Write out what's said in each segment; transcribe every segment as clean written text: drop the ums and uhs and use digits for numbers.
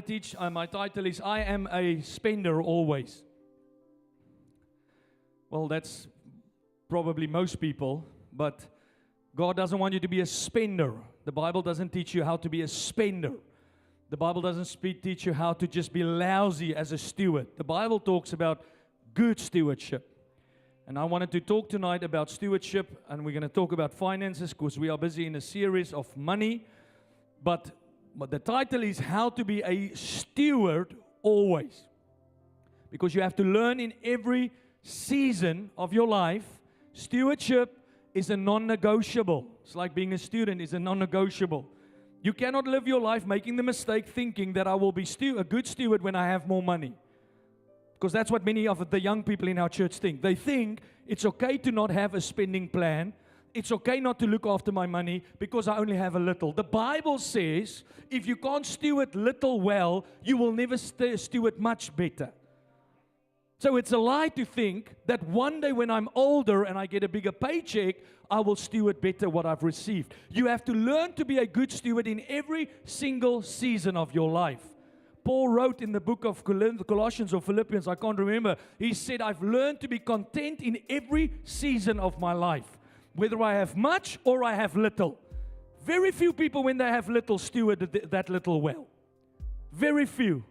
teach. My title is I Am a Spender Always. Well, that's probably most people, but God doesn't want you to be a spender. The Bible doesn't teach you how to be a spender. The Bible doesn't teach you how to just be lousy as a steward. The Bible talks about good stewardship. And I wanted to talk tonight about stewardship, and we're going to talk about finances because we are busy in a series of money. But the title is How to Be a Steward Always. Because you have to learn in every season of your life, stewardship is a non-negotiable. It's like being a student is a non-negotiable. You cannot live your life making the mistake thinking that I will be a good steward when I have more money. Because that's what many of the young people in our church think. They think it's okay to not have a spending plan. It's okay not to look after my money because I only have a little. The Bible says if you can't steward little well, you will never steward much better. So it's a lie to think that one day when I'm older and I get a bigger paycheck, I will steward better what I've received. You have to learn to be a good steward in every single season of your life. Paul wrote in the book of Colossians or Philippians, I can't remember. He said, I've learned to be content in every season of my life. Whether I have much or I have little. Very few people, when they have little, steward that little well. Very few.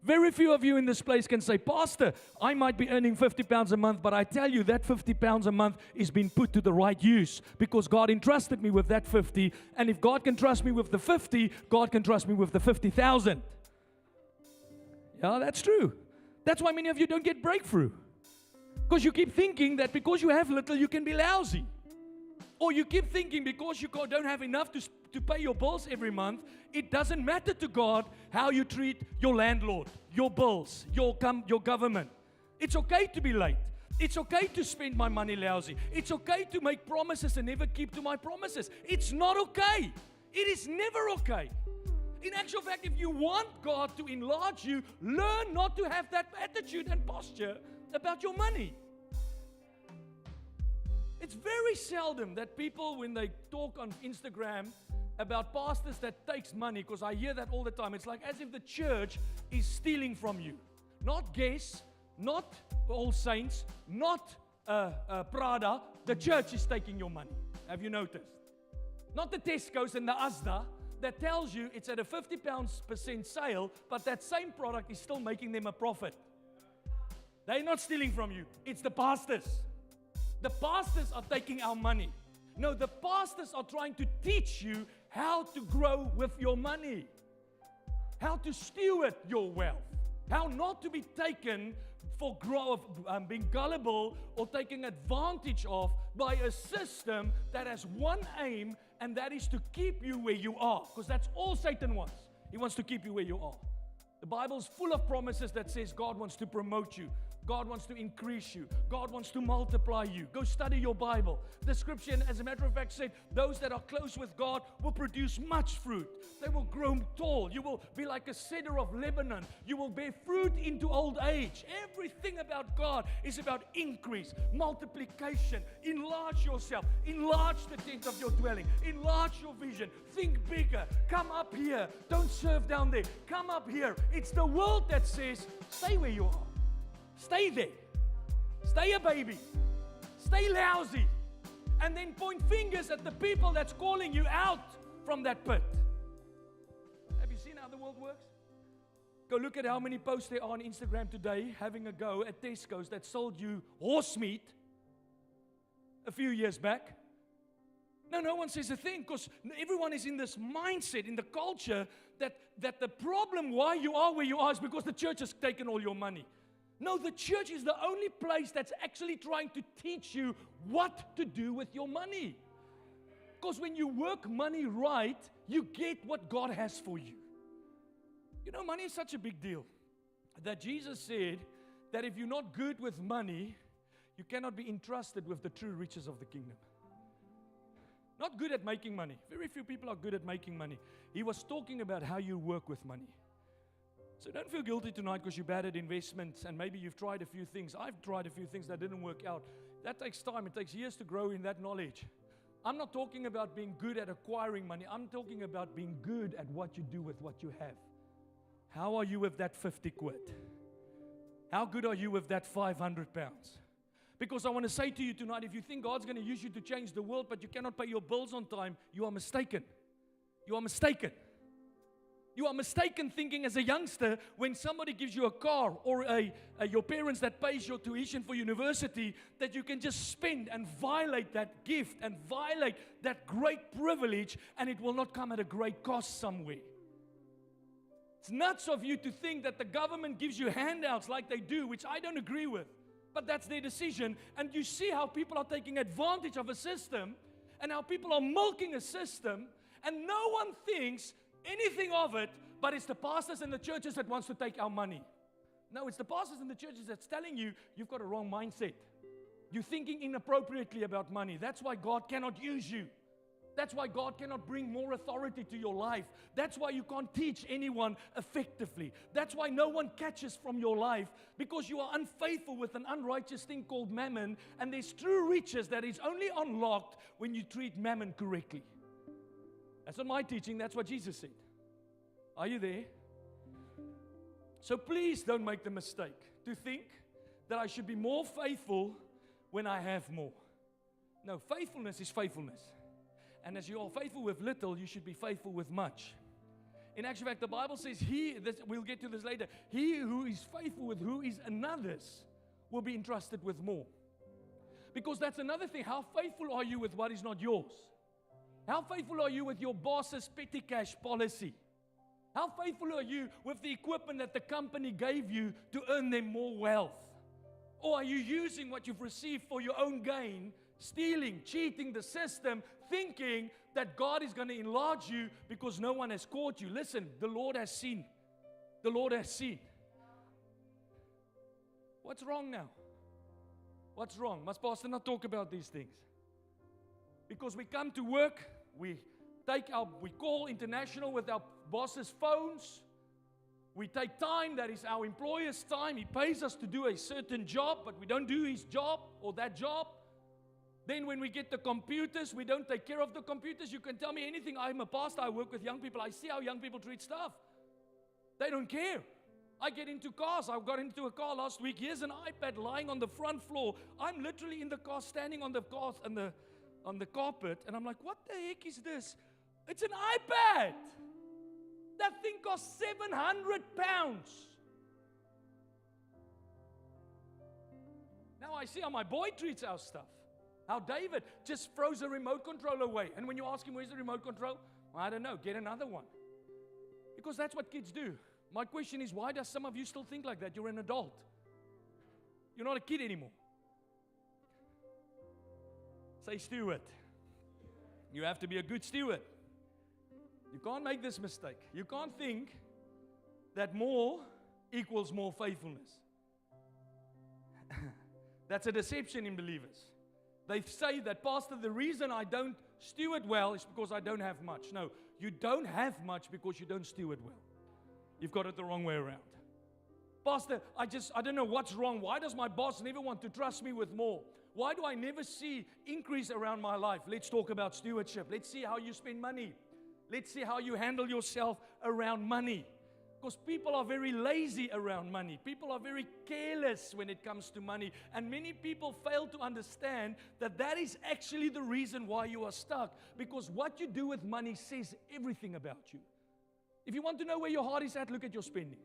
Very few of you in this place can say, Pastor, I might be earning £50 a month, but I tell you that £50 a month is being put to the right use because God entrusted me with that 50. And if God can trust me with the 50, God can trust me with the 50,000. Yeah, that's true. That's why many of you don't get breakthrough. Because you keep thinking that because you have little, you can be lousy. Or you keep thinking because you don't have enough to pay your bills every month, it doesn't matter to God how you treat your landlord, your bills, your government. It's okay to be late. It's okay to spend my money lousy. It's okay to make promises and never keep to my promises. It's not okay. It is never okay. In actual fact, if you want God to enlarge you, learn not to have that attitude and posture about your money. It's very seldom that people, when they talk on Instagram about pastors that takes money, because I hear that all the time, it's like as if the church is stealing from you. Not Guess, not All Saints, not Prada. The church is taking your money. Have you noticed? Not the Tesco's and the Asda that tells you it's at a 50% sale, but that same product is still making them a profit. They're not stealing from you. It's the pastors. The pastors are taking our money. No, the pastors are trying to teach you how to grow with your money, how to steward your wealth, how not to be taken for being gullible or taken advantage of by a system that has one aim, and that is to keep you where you are, because that's all Satan wants. He wants to keep you where you are. The Bible's full of promises that says God wants to promote you. God wants to increase you. God wants to multiply you. Go study your Bible. The scripture, as a matter of fact, said those that are close with God will produce much fruit. They will grow tall. You will be like a cedar of Lebanon. You will bear fruit into old age. Everything about God is about increase, multiplication. Enlarge yourself. Enlarge the tent of your dwelling. Enlarge your vision. Think bigger. Come up here. Don't serve down there. Come up here. It's the world that says, stay where you are. Stay there. Stay a baby. Stay lousy. And then point fingers at the people that's calling you out from that pit. Have you seen how the world works? Go look at how many posts there are on Instagram today having a go at Tesco's that sold you horse meat a few years back. No one says a thing because everyone is in this mindset, in the culture that the problem why you are where you are is because the church has taken all your money. No, the church is the only place that's actually trying to teach you what to do with your money. Because when you work money right, you get what God has for you. You know, money is such a big deal that Jesus said that if you're not good with money, you cannot be entrusted with the true riches of the kingdom. Not good at making money. Very few people are good at making money. He was talking about how you work with money. So don't feel guilty tonight because you're bad at investments and maybe you've tried a few things. I've tried a few things that didn't work out. That takes time. It takes years to grow in that knowledge. I'm not talking about being good at acquiring money. I'm talking about being good at what you do with what you have. How are you with that 50 quid? How good are you with that 500 pounds? Because I want to say to you tonight, if you think God's going to use you to change the world, but you cannot pay your bills on time, you are mistaken. You are mistaken. You are mistaken thinking as a youngster, when somebody gives you a car or your parents that pays your tuition for university, that you can just spend and violate that gift and violate that great privilege, and it will not come at a great cost somewhere. It's nuts of you to think that the government gives you handouts like they do, which I don't agree with. But that's their decision. And you see how people are taking advantage of a system, and how people are milking a system, and no one thinks anything of it, but it's the pastors and the churches that wants to take our money. No, it's the pastors and the churches that's telling you, you've got a wrong mindset. You're thinking inappropriately about money. That's why God cannot use you. That's why God cannot bring more authority to your life. That's why you can't teach anyone effectively. That's why no one catches from your life, because you are unfaithful with an unrighteous thing called mammon, and there's true riches that is only unlocked when you treat mammon correctly. That's not my teaching, that's what Jesus said. Are you there? So please don't make the mistake to think that I should be more faithful when I have more. No, faithfulness is faithfulness. And as you are faithful with little, you should be faithful with much. In actual fact, the Bible says, we'll get to this later, he who is faithful with who is another's will be entrusted with more. Because that's another thing. How faithful are you with what is not yours? How faithful are you with your boss's petty cash policy? How faithful are you with the equipment that the company gave you to earn them more wealth? Or are you using what you've received for your own gain, stealing, cheating the system, thinking that God is going to enlarge you because no one has caught you? Listen, the Lord has seen. The Lord has seen. What's wrong now? What's wrong? Must Pastor not talk about these things? Because we come to work, we call international with our boss's phones. We take time that is our employer's time. He pays us to do a certain job, but we don't do his job or that job. Then when we get the computers, we don't take care of the computers. You can tell me anything. I'm a pastor. I work with young people. I see how young people treat stuff. They don't care. I get into cars. I got into a car last week. Here's an iPad lying on the front floor. I'm literally in the car, standing on the car on the carpet, and I'm like, what the heck is this? It's an iPad. That thing costs 700 pounds. Now I see how my boy treats our stuff. How David just throws a remote control away. And when you ask him, where's the remote control? I don't know, get another one. Because that's what kids do. My question is, why does some of you still think like that? You're an adult. You're not a kid anymore. Say steward. You have to be a good steward. You can't make this mistake. You can't think that more equals more faithfulness. That's a deception in believers. They say that, Pastor, the reason I don't steward well is because I don't have much. No, you don't have much because you don't steward well. You've got it the wrong way around. Pastor, I don't know what's wrong. Why does my boss never want to trust me with more? Why do I never see increase around my life? Let's talk about stewardship. Let's see how you spend money. Let's see how you handle yourself around money. Because people are very lazy around money. People are very careless when it comes to money. And many people fail to understand that that is actually the reason why you are stuck. Because what you do with money says everything about you. If you want to know where your heart is at, look at your spending.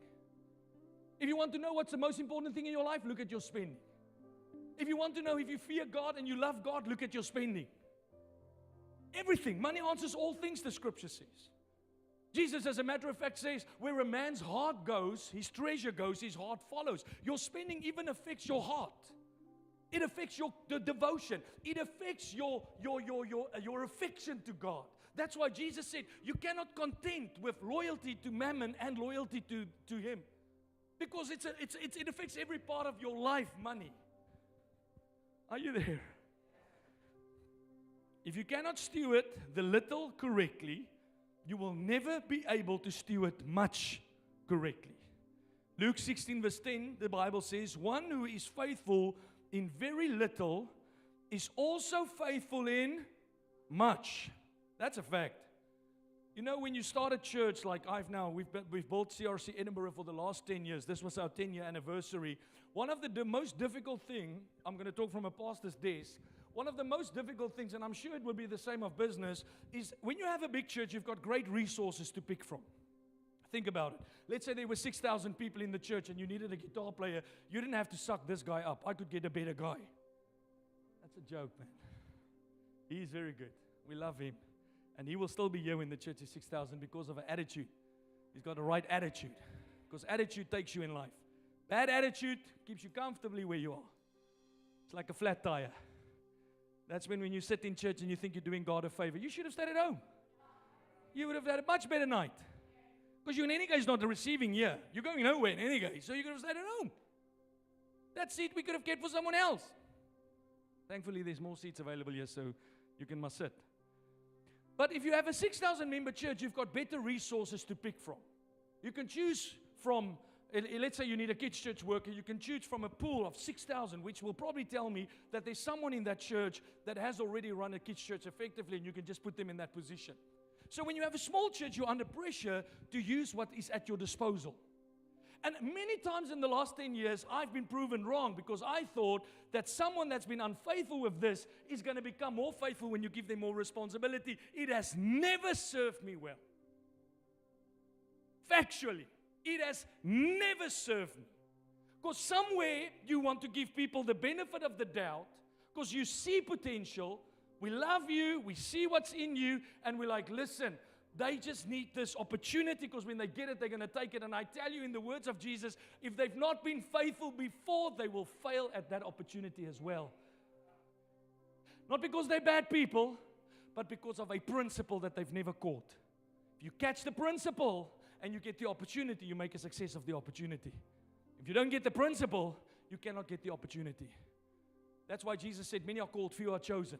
If you want to know what's the most important thing in your life, look at your spending. If you want to know if you fear God and you love God, look at your spending. Everything. Money answers all things, the scripture says. Jesus, as a matter of fact, says, where a man's heart goes, his treasure goes, his heart follows. Your spending even affects your heart. It affects the devotion. It affects your affection to God. That's why Jesus said, you cannot content with loyalty to mammon and loyalty to Him. Because it affects every part of your life, money. Are you there? If you cannot steward the little correctly, you will never be able to steward much correctly. Luke 16 verse 10, the Bible says, one who is faithful in very little is also faithful in much. That's a fact. You know, when you start a church like we've built CRC Edinburgh for the last 10 years. This was our 10-year anniversary. One of the most difficult thing, I'm going to talk from a pastor's desk, one of the most difficult things, and I'm sure it will be the same of business, is when you have a big church, you've got great resources to pick from. Think about it. Let's say there were 6,000 people in the church and you needed a guitar player. You didn't have to suck this guy up. I could get a better guy. That's a joke, man. He's very good. We love him. And he will still be here when the church is 6,000 because of an attitude. He's got the right attitude. Because attitude takes you in life. Bad attitude keeps you comfortably where you are. It's like a flat tire. That's when you sit in church and you think you're doing God a favor. You should have stayed at home. You would have had a much better night. Because you in any case not receiving here. You're going nowhere in any case. So you could have stayed at home. That seat we could have kept for someone else. Thankfully there's more seats available here so you must sit. But if you have a 6,000 member church, you've got better resources to pick from. You can choose from, let's say you need a kids church worker, you can choose from a pool of 6,000, which will probably tell me that there's someone in that church that has already run a kids church effectively, and you can just put them in that position. So when you have a small church, you're under pressure to use what is at your disposal. And many times in the last 10 years, I've been proven wrong because I thought that someone that's been unfaithful with this is going to become more faithful when you give them more responsibility. It has never served me well. Factually, it has never served me. Because somewhere you want to give people the benefit of the doubt because you see potential. We love you, we see what's in you, and we're like, listen, they just need this opportunity because when they get it, they're going to take it. And I tell you in the words of Jesus, if they've not been faithful before, they will fail at that opportunity as well. Not because they're bad people, but because of a principle that they've never caught. If you catch the principle and you get the opportunity, you make a success of the opportunity. If you don't get the principle, you cannot get the opportunity. That's why Jesus said, many are called, few are chosen.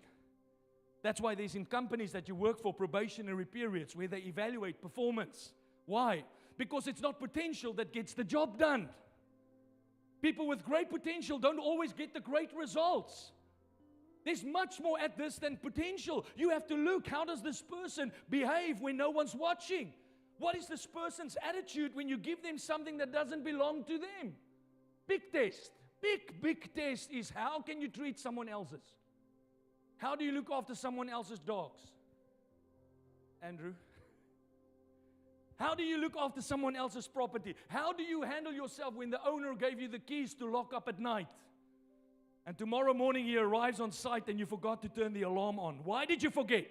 That's why there's in companies that you work for probationary periods where they evaluate performance. Why? Because it's not potential that gets the job done. People with great potential don't always get the great results. There's much more at this than potential. You have to look, how does this person behave when no one's watching? What is this person's attitude when you give them something that doesn't belong to them? Big test. Big test is how can you treat someone else's? How do you look after someone else's dogs? Andrew? How do you look after someone else's property? How do you handle yourself when the owner gave you the keys to lock up at night? And tomorrow morning he arrives on site and you forgot to turn the alarm on. Why did you forget?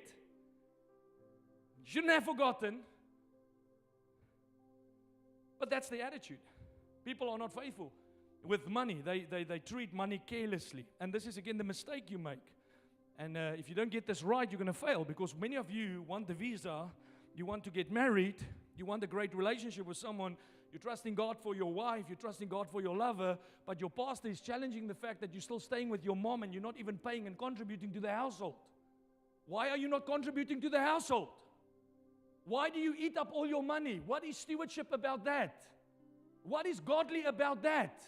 You shouldn't have forgotten. But that's the attitude. People are not faithful with money. They treat money carelessly. And this is again the mistake you make. And if you don't get this right, you're going to fail because many of you want the visa, you want to get married, you want a great relationship with someone, you're trusting God for your wife, you're trusting God for your lover, but your pastor is challenging the fact that you're still staying with your mom and you're not even paying and contributing to the household. Why are you not contributing to the household? Why do you eat up all your money? What is stewardship about that? What is godly about that?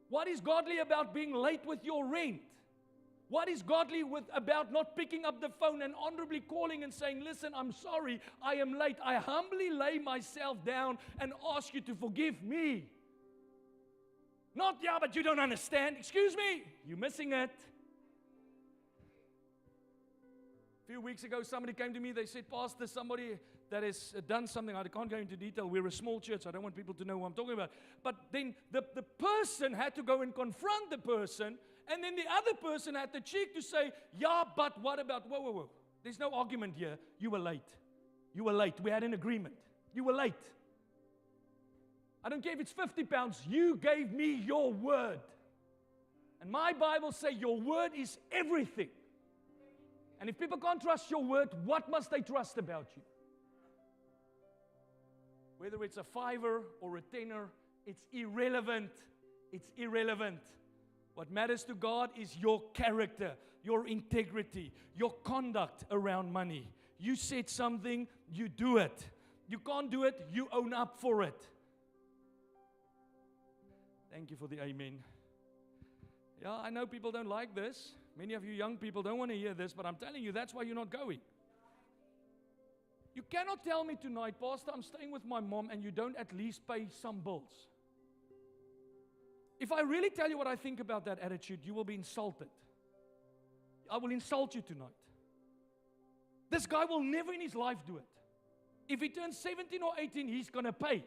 What is godly about being late with your rent? What is godly about not picking up the phone and honorably calling and saying, listen, I'm sorry, I am late. I humbly lay myself down and ask you to forgive me. Not, yeah, but you don't understand. Excuse me, you're missing it. A few weeks ago, somebody came to me. They said, Pastor, somebody that has done something. I can't go into detail. We're a small church. I don't want people to know who I'm talking about. But then the person had to go and confront the person. And then the other person had the cheek to say, yeah, but what about, whoa. There's no argument here. You were late. You were late. We had an agreement. You were late. I don't care if it's 50 pounds. You gave me your word. And my Bible says your word is everything. And if people can't trust your word, what must they trust about you? Whether it's a fiver or a tenner, it's irrelevant. It's irrelevant. What matters to God is your character, your integrity, your conduct around money. You said something, you do it. You can't do it, you own up for it. Thank you for the amen. Yeah, I know people don't like this. Many of you young people don't want to hear this, but I'm telling you, that's why you're not going. You cannot tell me tonight, Pastor, I'm staying with my mom, and you don't at least pay some bills. If I really tell you what I think about that attitude, you will be insulted. I will insult you tonight. This guy will never in his life do it. If he turns 17 or 18, he's going to pay.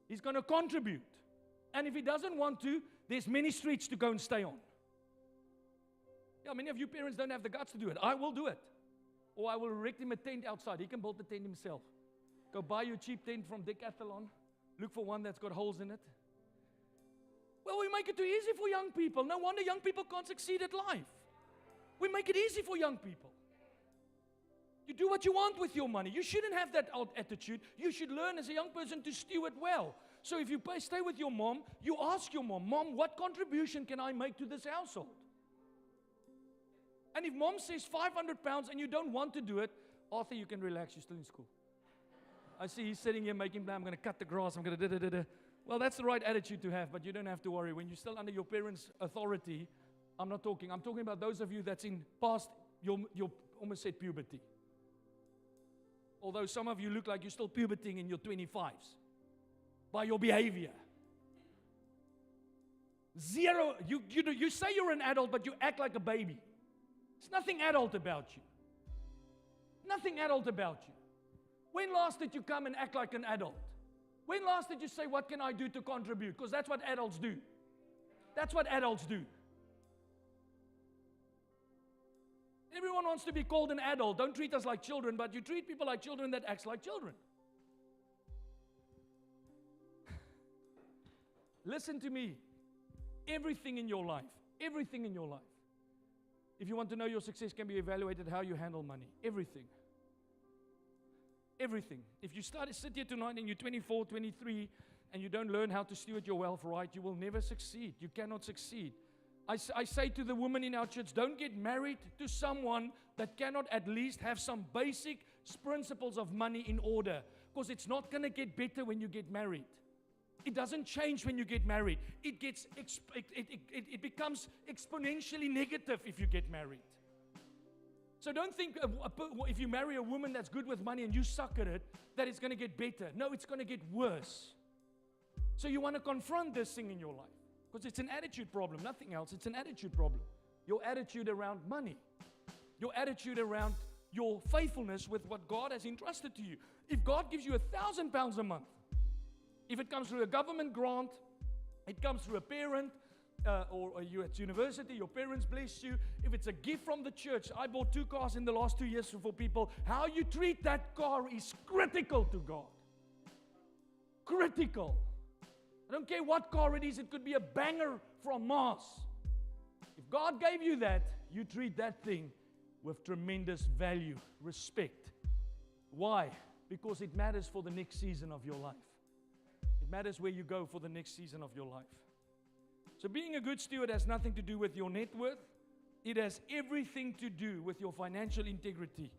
He's going to contribute. And if he doesn't want to, there's many streets to go and stay on. Yeah, many of you parents don't have the guts to do it. I will do it. Or I will erect him a tent outside. He can build the tent himself. Go buy you a cheap tent from Decathlon. Look for one that's got holes in it. Well, we make it too easy for young people. No wonder young people can't succeed at life. We make it easy for young people. You do what you want with your money. You shouldn't have that old attitude. You should learn as a young person to steward well. So if you stay with your mom, you ask your mom, Mom, what contribution can I make to this household? And if mom says 500 pounds and you don't want to do it, Arthur, you can relax. You're still in school. I see he's sitting here making plan. I'm going to cut the grass. I'm going to da-da-da-da. Well, that's the right attitude to have, but you don't have to worry. When you're still under your parents' authority, I'm talking about those of you that's in past, your almost said puberty. Although some of you look like you're still pubertying in your 25s by your behavior. Zero, you say you're an adult, but you act like a baby. There's nothing adult about you. Nothing adult about you. When last did you come and act like an adult? When last did you say, what can I do to contribute? Because that's what adults do. That's what adults do. Everyone wants to be called an adult. Don't treat us like children, but you treat people like children that act like children. Listen to me. Everything in your life, if you want to know your success can be evaluated how you handle money. Everything. Everything. If you sit here tonight and you're 24, 23, and you don't learn how to steward your wealth right, you will never succeed. You cannot succeed. I say to the women in our church, don't get married to someone that cannot at least have some basic principles of money in order, because it's not going to get better when you get married. It doesn't change when you get married. It becomes exponentially negative if you get married. So don't think if you marry a woman that's good with money and you suck at it, that it's going to get better. No, it's going to get worse. So you want to confront this thing in your life. Because it's an attitude problem, nothing else. It's an attitude problem. Your attitude around money. Your attitude around your faithfulness with what God has entrusted to you. If God gives you £1,000 a month, if it comes through a government grant, it comes through a parent, or you at university, your parents bless you. If it's a gift from the church, I bought 2 cars in the last 2 years for people. How you treat that car is critical to God. Critical. I don't care what car it is. It could be a banger from Mars. If God gave you that, you treat that thing with tremendous value, respect. Why? Because it matters for the next season of your life. It matters where you go for the next season of your life. So being a good steward has nothing to do with your net worth. It has everything to do with your financial integrity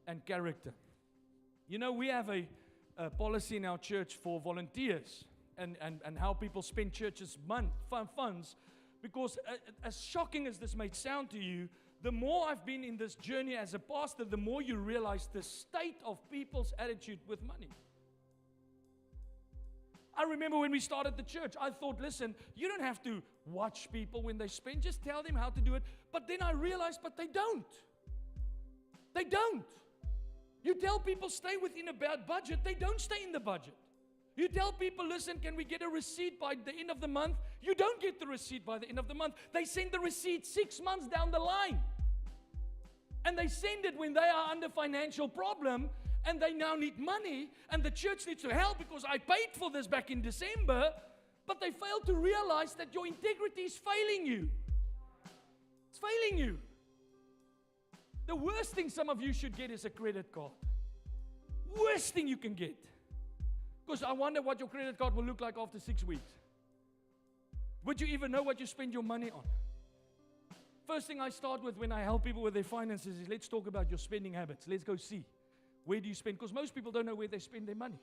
and character. You know, we have a policy in our church for volunteers and how people spend church's funds. Because as shocking as this may sound to you, the more I've been in this journey as a pastor, the more you realize the state of people's attitude with money. I remember when we started the church, I thought, listen, you don't have to watch people when they spend, just tell them how to do it. But then I realized, but they don't. They don't. You tell people stay within a bad budget, they don't stay in the budget. You tell people, listen, can we get a receipt by the end of the month? You don't get the receipt by the end of the month. They send the receipt 6 months down the line. And they send it when they are under financial problem, and they now need money, and the church needs to help because I paid for this back in December, but they fail to realize that your integrity is failing you. It's failing you. The worst thing some of you should get is a credit card. Worst thing you can get. Because I wonder what your credit card will look like after 6 weeks. Would you even know what you spend your money on? First thing I start with when I help people with their finances is, let's talk about your spending habits. Let's go see. Where do you spend? Because most people don't know where they spend their money.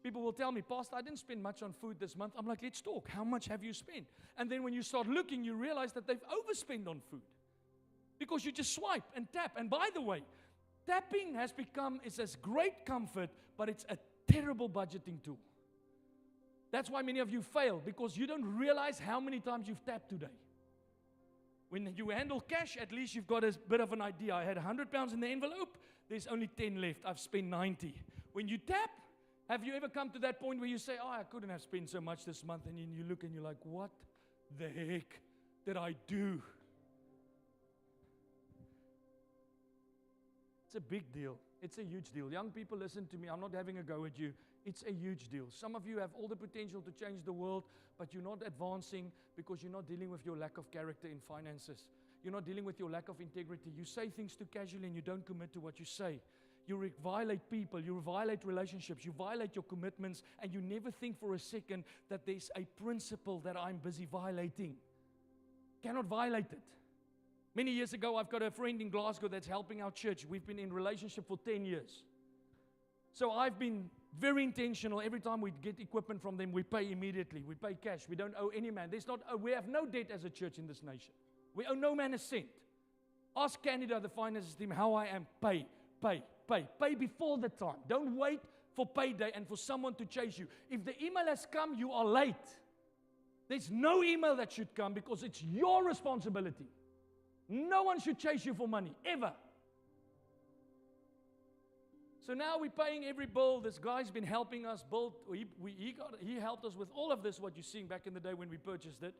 People will tell me, Pastor, I didn't spend much on food this month. I'm like, let's talk. How much have you spent? And then when you start looking, you realize that they've overspent on food. Because you just swipe and tap. And by the way, tapping has become, it's a great comfort, but it's a terrible budgeting tool. That's why many of you fail, because you don't realize how many times you've tapped today. When you handle cash, at least you've got a bit of an idea. I had £100 in the envelope, there's only 10 left. I've spent 90. When you tap, have you ever come to that point where you say, I couldn't have spent so much this month, and you look and you're like, what the heck did I do? It's a big deal. It's a huge deal. Young people, listen to me. I'm not having a go at you. It's a huge deal. Some of you have all the potential to change the world, but you're not advancing because you're not dealing with your lack of character in finances. You're not dealing with your lack of integrity. You say things too casually and you don't commit to what you say. You violate people. You violate relationships. You violate your commitments, and you never think for a second that there's a principle that I'm busy violating. Cannot violate it. Many years ago, I've got a friend in Glasgow that's helping our church. We've been in relationship for 10 years. So I've been very intentional. Every time we get equipment from them, we pay immediately. We pay cash. We don't owe any man. We have no debt as a church in this nation. We owe no man a cent. Ask Canada, the finances team, how I am. Pay before the time. Don't wait for payday and for someone to chase you. If the email has come, you are late. There's no email that should come because it's your responsibility. No one should chase you for money, ever. So now we're paying every bill. This guy's been helping us build. He helped us with all of this, what you're seeing back in the day when we purchased it.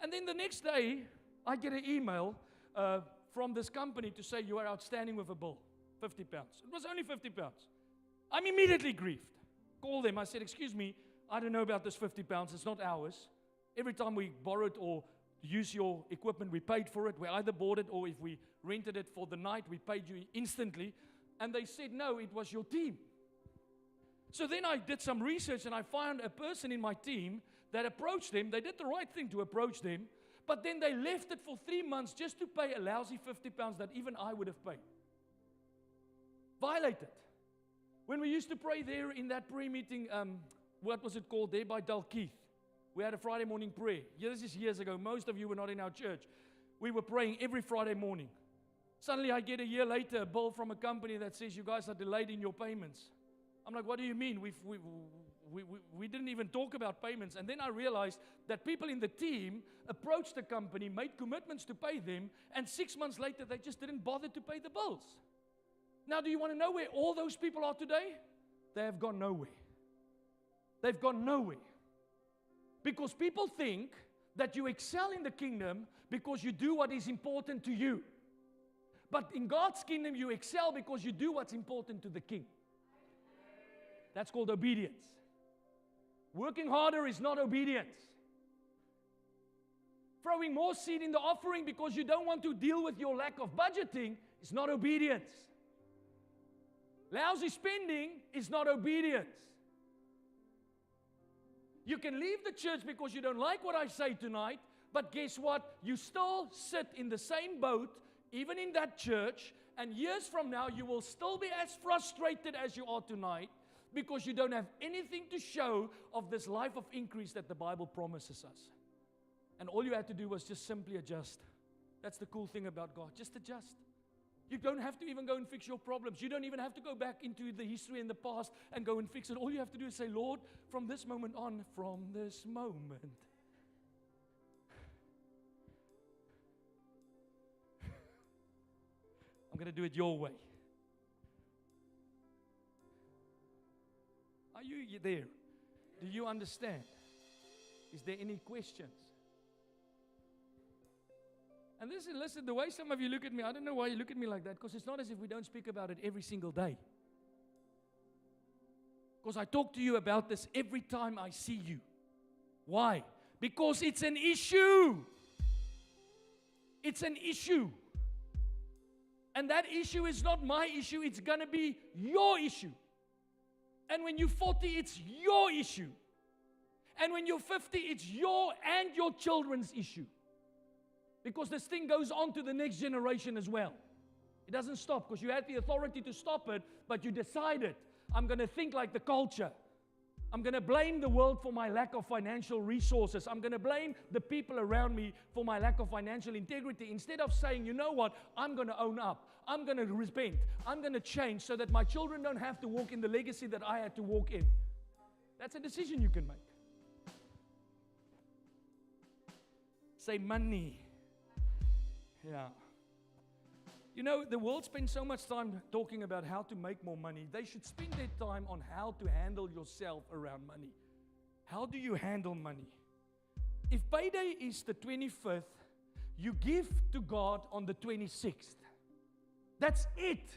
And then the next day, I get an email from this company to say, you are outstanding with a bill, £50. It was only £50. I'm immediately grieved. Called them. I said, excuse me, I don't know about this £50. It's not ours. Every time we borrowed or use your equipment, we paid for it. We either bought it, or if we rented it for the night, we paid you instantly. And they said, no, it was your team. So then I did some research, and I found a person in my team that approached them. They did the right thing to approach them, but then they left it for 3 months just to pay a lousy £50 that even I would have paid. Violated. When we used to pray there in that prayer meeting, what was it called, there by Dalkeith? We had a Friday morning prayer. Yeah, this is years ago. Most of you were not in our church. We were praying every Friday morning. Suddenly I get a year later a bill from a company that says, you guys are delayed in your payments. I'm like, what do you mean? We didn't even talk about payments. And then I realized that people in the team approached the company, made commitments to pay them, and 6 months later they just didn't bother to pay the bills. Now, do you want to know where all those people are today? They have gone nowhere. They've gone nowhere. Because people think that you excel in the kingdom because you do what is important to you. But in God's kingdom, you excel because you do what's important to the king. That's called obedience. Working harder is not obedience. Throwing more seed in the offering because you don't want to deal with your lack of budgeting is not obedience. Lousy spending is not obedience. You can leave the church because you don't like what I say tonight, but guess what? You still sit in the same boat, even in that church, and years from now, you will still be as frustrated as you are tonight because you don't have anything to show of this life of increase that the Bible promises us. And all you had to do was just simply adjust. That's the cool thing about God. Just adjust. You don't have to even go and fix your problems. You don't even have to go back into the history and the past and go and fix it. All you have to do is say, Lord, from this moment on, from this moment, I'm going to do it your way. Are you there? Do you understand? Is there any questions? And listen, the way some of you look at me, I don't know why you look at me like that, because it's not as if we don't speak about it every single day. Because I talk to you about this every time I see you. Why? Because it's an issue. It's an issue. And that issue is not my issue, it's going to be your issue. And when you're 40, it's your issue. And when you're 50, it's your and your children's issue. Because this thing goes on to the next generation as well. It doesn't stop because you had the authority to stop it, but you decided, I'm going to think like the culture. I'm going to blame the world for my lack of financial resources. I'm going to blame the people around me for my lack of financial integrity. Instead of saying, you know what, I'm going to own up. I'm going to repent. I'm going to change so that my children don't have to walk in the legacy that I had to walk in. That's a decision you can make. Say money. Yeah. You know, the world spends so much time talking about how to make more money. They should spend their time on how to handle yourself around money. How do you handle money? If payday is the 25th, you give to God on the 26th. That's it.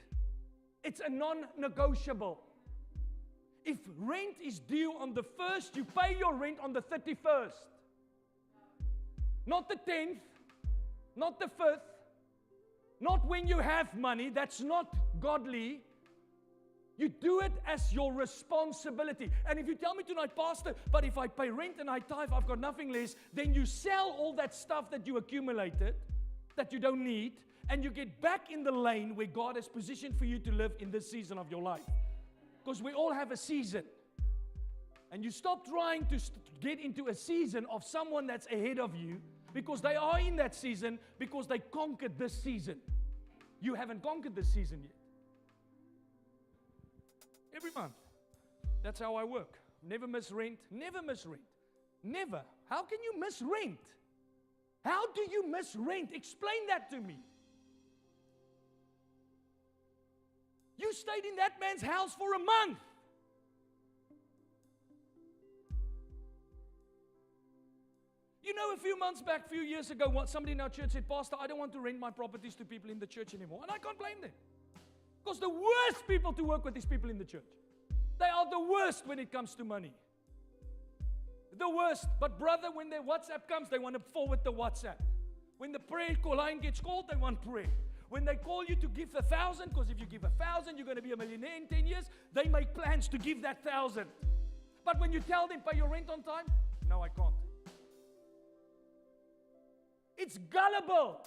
It's a non-negotiable. If rent is due on the 1st, you pay your rent on the 31st. Not the 10th, not the 5th. Not when you have money. That's not godly. You do it as your responsibility. And if you tell me tonight, Pastor, but if I pay rent and I tithe, I've got nothing less, then you sell all that stuff that you accumulated, that you don't need, and you get back in the lane where God has positioned for you to live in this season of your life. Because we all have a season. And you stop trying to get into a season of someone that's ahead of you, because they are in that season, because they conquered this season. You haven't conquered this season yet. Every month. That's how I work. Never miss rent. Never miss rent. Never. How can you miss rent? How do you miss rent? Explain that to me. You stayed in that man's house for a month. You know, a few months back, a few years ago, somebody in our church said, Pastor, I don't want to rent my properties to people in the church anymore. And I can't blame them. Because the worst people to work with is people in the church. They are the worst when it comes to money. The worst. But brother, when their WhatsApp comes, they want to forward the WhatsApp. When the prayer line gets called, they want prayer. When they call you to give 1,000, because if you give 1,000, you're going to be a millionaire in 10 years, they make plans to give that 1,000. But when you tell them, pay your rent on time, no, I can't. It's gullible.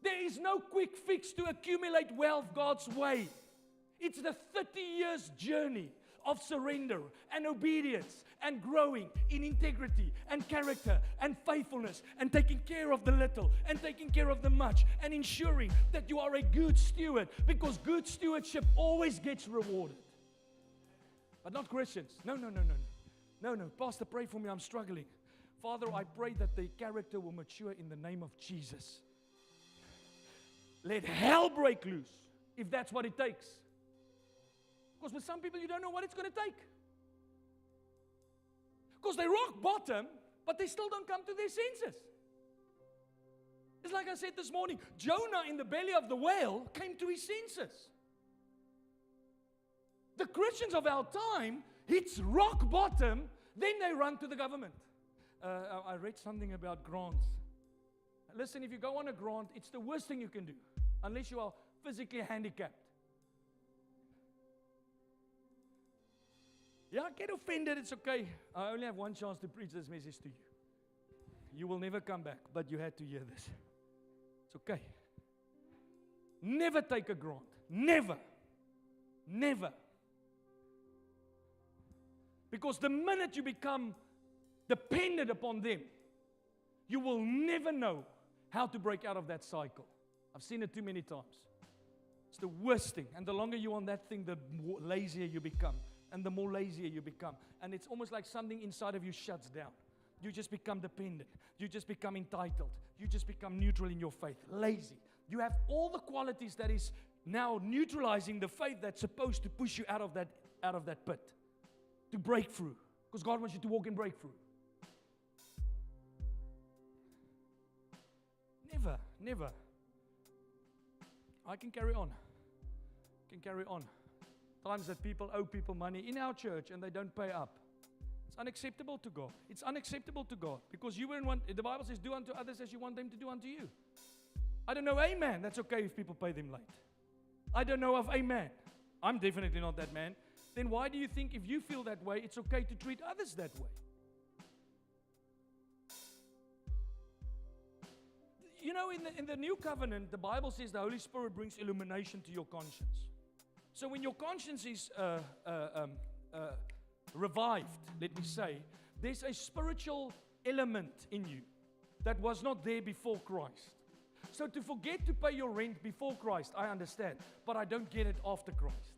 There is no quick fix to accumulate wealth God's way. It's the 30 years journey of surrender and obedience and growing in integrity and character and faithfulness and taking care of the little and taking care of the much and ensuring that you are a good steward, because good stewardship always gets rewarded. But not Christians. No. Pastor, pray for me. I'm struggling. Father, I pray that the character will mature in the name of Jesus. Let hell break loose if that's what it takes. Because with some people, you don't know what it's going to take. Because they rock bottom, but they still don't come to their senses. It's like I said this morning, Jonah in the belly of the whale came to his senses. The Christians of our time hits rock bottom, then they run to the government. I read something about grants. Listen, if you go on a grant, it's the worst thing you can do, unless you are physically handicapped. Yeah, get offended, it's okay. I only have one chance to preach this message to you. You will never come back, but you had to hear this. It's okay. Never take a grant. Never. Never. Because the minute you become dependent upon them, you will never know how to break out of that cycle. I've seen it too many times. It's the worst thing. And the longer you're on that thing, the more lazier you become. And the more lazier you become. And it's almost like something inside of you shuts down. You just become dependent. You just become entitled. You just become neutral in your faith. Lazy. You have all the qualities that is now neutralizing the faith that's supposed to push you out of that pit. To break through. Because God wants you to walk in breakthrough. Never. I can carry on. Times that people owe people money in our church and they don't pay up. It's unacceptable to God. It's unacceptable to God. Because you wouldn't want, the Bible says, do unto others as you want them to do unto you. I don't know, amen. That's okay if people pay them late. I don't know of amen. I'm definitely not that man. Then why do you think if you feel that way, it's okay to treat others that way? You know, in the new covenant, the Bible says the Holy Spirit brings illumination to your conscience. So when your conscience is revived, let me say, there's a spiritual element in you that was not there before Christ. So to forget to pay your rent before Christ, I understand, but I don't get it after Christ.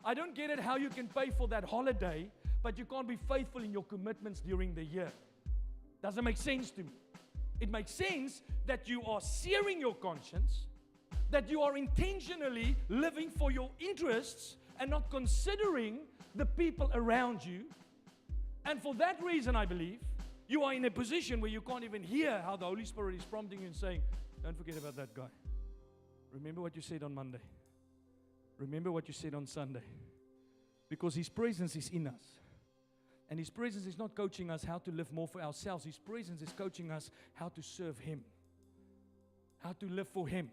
I don't get it how you can pay for that holiday, but you can't be faithful in your commitments during the year. Doesn't make sense to me. It makes sense that you are searing your conscience, that you are intentionally living for your interests and not considering the people around you. And for that reason, I believe, you are in a position where you can't even hear how the Holy Spirit is prompting you and saying, don't forget about that guy. Remember what you said on Monday. Remember what you said on Sunday. Because His presence is in us. And His presence is not coaching us how to live more for ourselves. His presence is coaching us how to serve Him. How to live for Him.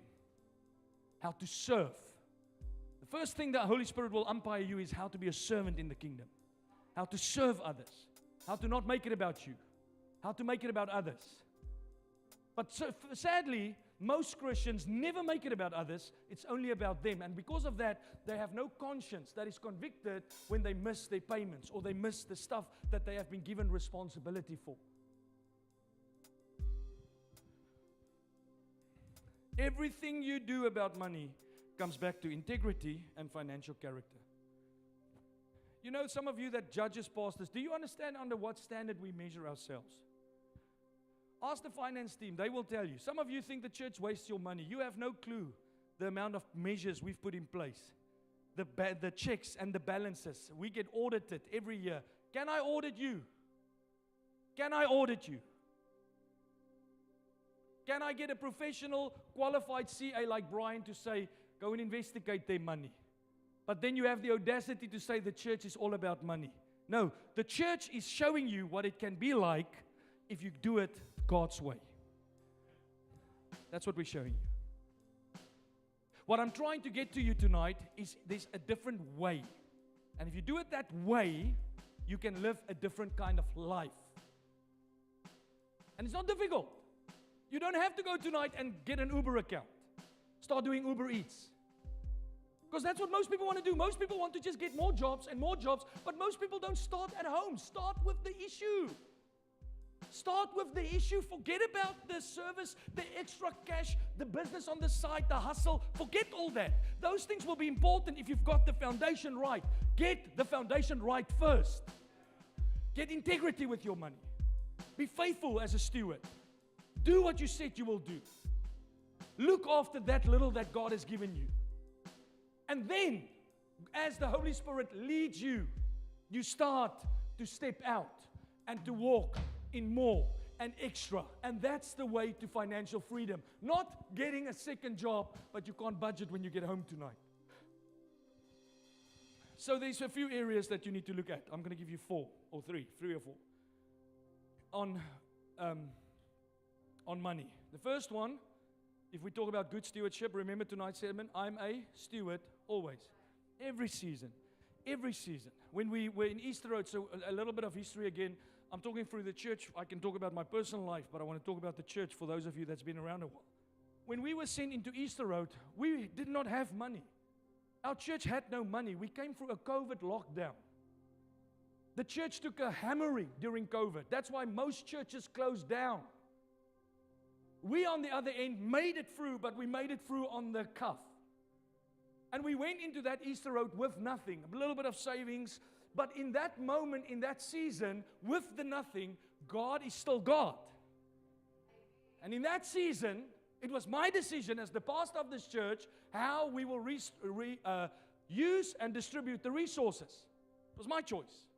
How to serve. The first thing that Holy Spirit will umpire you is how to be a servant in the kingdom. How to serve others. How to not make it about you. How to make it about others. But sadly, most Christians never make it about others. It's only about them. And because of that, they have no conscience that is convicted when they miss their payments or they miss the stuff that they have been given responsibility for. Everything you do about money comes back to integrity and financial character. You know, some of you that judges pastors, do you understand under what standard we measure ourselves? Ask the finance team, they will tell you. Some of you think the church wastes your money. You have no clue the amount of measures we've put in place. The checks and the balances. We get audited every year. Can I audit you? Can I audit you? Can I get a professional, qualified CA like Brian to say, go and investigate their money? But then you have the audacity to say the church is all about money. No, the church is showing you what it can be like if you do it God's way. That's what we're showing you. What I'm trying to get to you tonight is there's a different way. And if you do it that way, you can live a different kind of life. And it's not difficult. You don't have to go tonight and get an Uber account. Start doing Uber Eats. Because that's what most people want to do. Most people want to just get more jobs, but most people don't start at home. Start with the issue. Start with the issue. Forget about the service, the extra cash, the business on the side, the hustle. Forget all that. Those things will be important if you've got the foundation right. Get the foundation right first. Get integrity with your money. Be faithful as a steward. Do what you said you will do. Look after that little that God has given you. And then, as the Holy Spirit leads you, you start to step out and to walk in more and extra. And that's the way to financial freedom. Not getting a second job, but you can't budget when you get home tonight. So there's a few areas that you need to look at. I'm going to give you three or four. On money. The first one, if we talk about good stewardship, remember tonight's sermon, I'm a steward always. Every season. Every season. When we were in Easter Road, so a little bit of history again. I'm talking through the church. I can talk about my personal life, but I want to talk about the church for those of you that's been around a while. When we were sent into Easter Road, we did not have money. Our church had no money. We came through a COVID lockdown. The church took a hammering during COVID. That's why most churches closed down. We on the other end made it through, but we made it through on the cuff. And we went into that Easter Road with nothing, a little bit of savings. But in that moment, in that season, with the nothing, God is still God. And in that season, it was my decision as the pastor of this church how we will use and distribute the resources. It was my choice.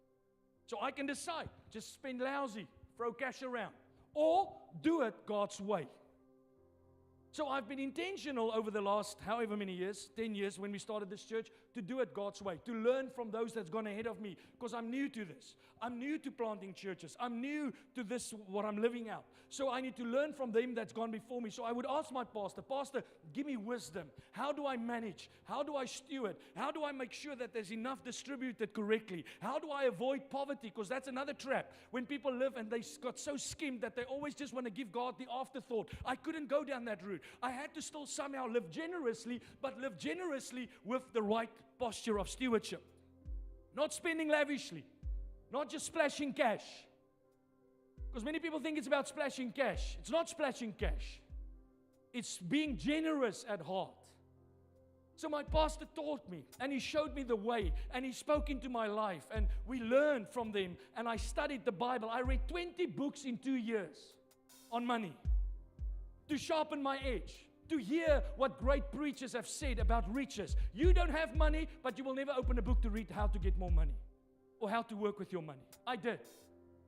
So I can decide, just spend lousy, throw cash around, or do it God's way. So I've been intentional over the last however many years, 10 years when we started this church, to do it God's way, to learn from those that's gone ahead of me, because I'm new to this. I'm new to planting churches. I'm new to this, what I'm living out. So I need to learn from them that's gone before me. So I would ask my pastor, give me wisdom. How do I manage? How do I steward? How do I make sure that there's enough distributed correctly? How do I avoid poverty? Because that's another trap. When people live and they got so skimmed that they always just want to give God the afterthought. I couldn't go down that route. I had to still somehow live generously, but live generously with the right posture of stewardship. Not spending lavishly, Not just splashing cash. Because many people think it's about splashing cash. It's not splashing cash. It's being generous at heart. So my pastor taught me, and he showed me the way, and he spoke into my life, and we learned from them, and I studied the Bible. I read 20 books in 2 years on money to sharpen my edge, to hear what great preachers have said about riches. You don't have money, but you will never open a book to read how to get more money or how to work with your money. I did.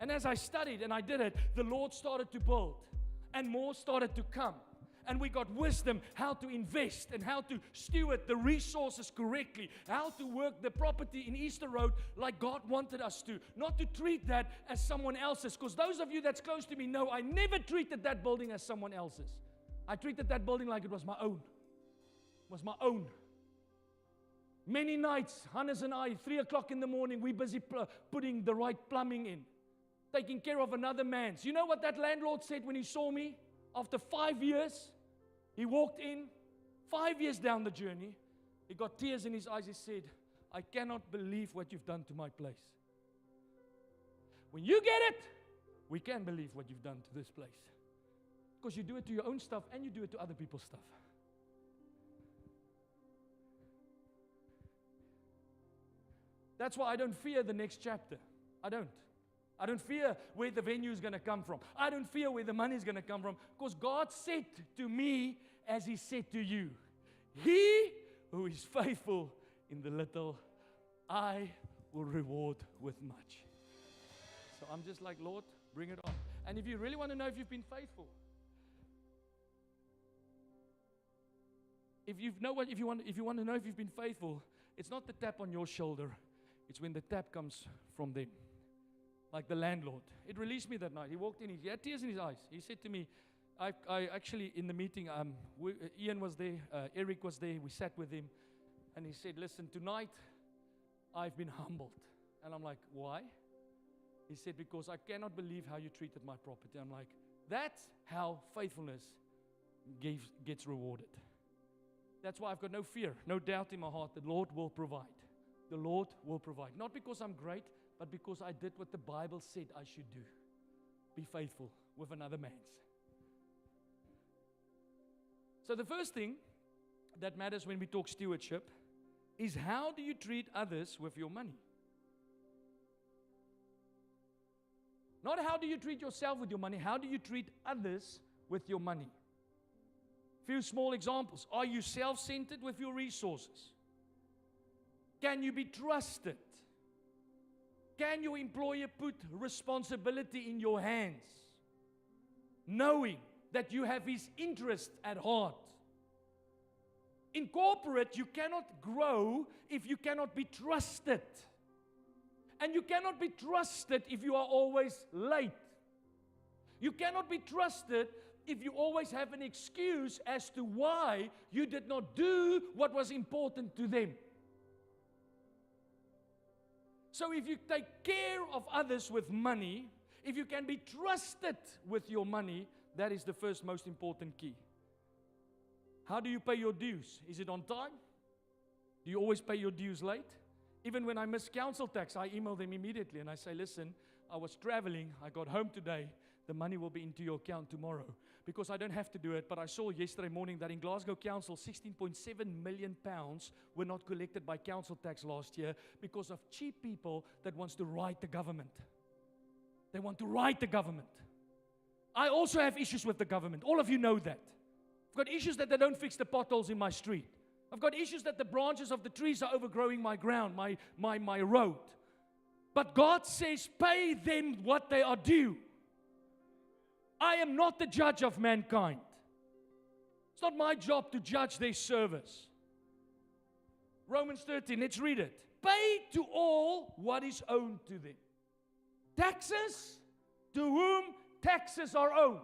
And as I studied and I did it, the Lord started to build, and more started to come. And we got wisdom how to invest and how to steward the resources correctly, how to work the property in Easter Road like God wanted us to, not to treat that as someone else's. Because those of you that's close to me know I never treated that building as someone else's. I treated that building like it was my own. It was my own. Many nights, Hannes and I, 3 o'clock in the morning, we busy putting the right plumbing in, taking care of another man's. You know what that landlord said when he saw me? After 5 years, he walked in, 5 years down the journey, he got tears in his eyes. He said, I cannot believe what you've done to my place. When you get it, we can believe what you've done to this place. Because you do it to your own stuff and you do it to other people's stuff. That's why I don't fear the next chapter. I don't. I don't fear where the venue is going to come from. I don't fear where the money is going to come from. Because God said to me, as He said to you, He who is faithful in the little, I will reward with much. So I'm just like, Lord, bring it on. And if you really want to know if you've been faithful, if you want to know if you've been faithful, it's not the tap on your shoulder. It's when the tap comes from them. Like the landlord. It released me that night. He walked in, he had tears in his eyes. He said to me, I actually, in the meeting, Ian was there, Eric was there, we sat with him, and he said, listen, tonight, I've been humbled. And I'm like, why? He said, because I cannot believe how you treated my property. I'm like, that's how faithfulness gets rewarded. That's why I've got no fear, no doubt in my heart. The Lord will provide. The Lord will provide. Not because I'm great, but because I did what the Bible said I should do. Be faithful with another man's. So the first thing that matters when we talk stewardship is how do you treat others with your money? Not how do you treat yourself with your money, how do you treat others with your money? Few small examples. Are you self-centered with your resources? Can you be trusted? Can your employer put responsibility in your hands, knowing that you have his interest at heart? In corporate, you cannot grow if you cannot be trusted. And you cannot be trusted if you are always late. You cannot be trusted if you always have an excuse as to why you did not do what was important to them. So if you take care of others with money, if you can be trusted with your money, that is the first most important key. How do you pay your dues? Is it on time? Do you always pay your dues late? Even when I miss council tax, I email them immediately and I say, listen, I was traveling, I got home today, the money will be into your account tomorrow. Because I don't have to do it, but I saw yesterday morning that in Glasgow Council, 16.7 million pounds were not collected by council tax last year because of cheap people that wants to ride the government. They want to ride the government. I also have issues with the government. All of you know that. I've got issues that they don't fix the potholes in my street. I've got issues that the branches of the trees are overgrowing my ground, my road. But God says, pay them what they are due. I am not the judge of mankind. It's not my job to judge their service. Romans 13, let's read it. Pay to all what is owed to them. Taxes to whom taxes are owed.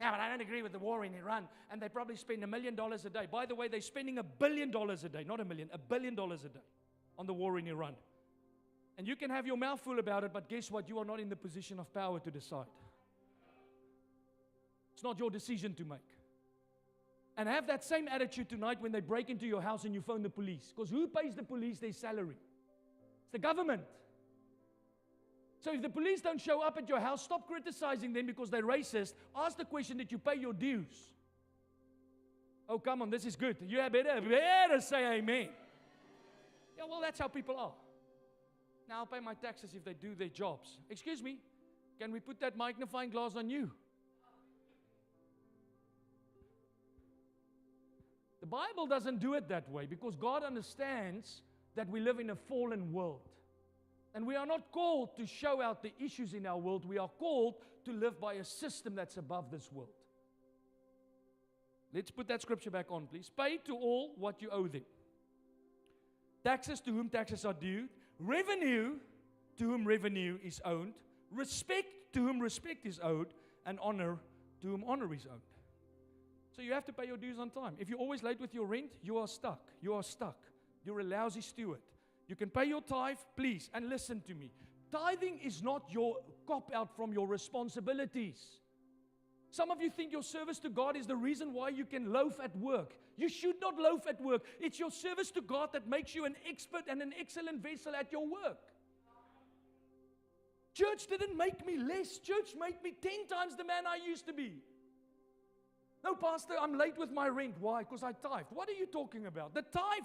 Yeah, but I don't agree with the war in Iran, and they probably spend $1 million a day. By the way, they're spending $1 billion a day, not a million, $1 billion a day on the war in Iran. And you can have your mouth full about it, but guess what? You are not in the position of power to decide. It's not your decision to make. And have that same attitude tonight when they break into your house and you phone the police. Because who pays the police their salary? It's the government. So if the police don't show up at your house, stop criticizing them because they're racist. Ask the question, did you pay your dues? Oh, come on, this is good. You better say amen. Yeah, well, that's how people are. Now I'll pay my taxes if they do their jobs. Excuse me, can we put that magnifying glass on you? The Bible doesn't do it that way because God understands that we live in a fallen world. And we are not called to show out the issues in our world. We are called to live by a system that's above this world. Let's put that scripture back on, please. Pay to all what you owe them. Taxes to whom taxes are due. Revenue to whom revenue is owed. Respect to whom respect is owed. And honor to whom honor is owed. So you have to pay your dues on time. If you're always late with your rent, you are stuck. You are stuck. You're a lousy steward. You can pay your tithe, please, and listen to me. Tithing is not your cop-out from your responsibilities. Some of you think your service to God is the reason why you can loaf at work. You should not loaf at work. It's your service to God that makes you an expert and an excellent vessel at your work. Church didn't make me less. Church made me 10 times the man I used to be. No, Pastor, I'm late with my rent. Why? Because I tithe. What are you talking about? The tithe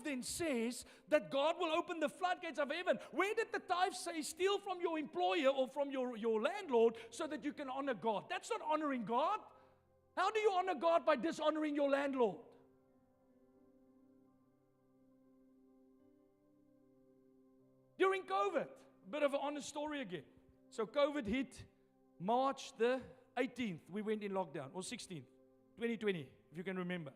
then says that God will open the floodgates of heaven. Where did the tithe say steal from your employer or from your landlord so that you can honor God? That's not honoring God. How do you honor God by dishonoring your landlord? During COVID, a bit of an honest story again. So COVID hit March the 18th, we went in lockdown, or 16th, 2020, if you can remember.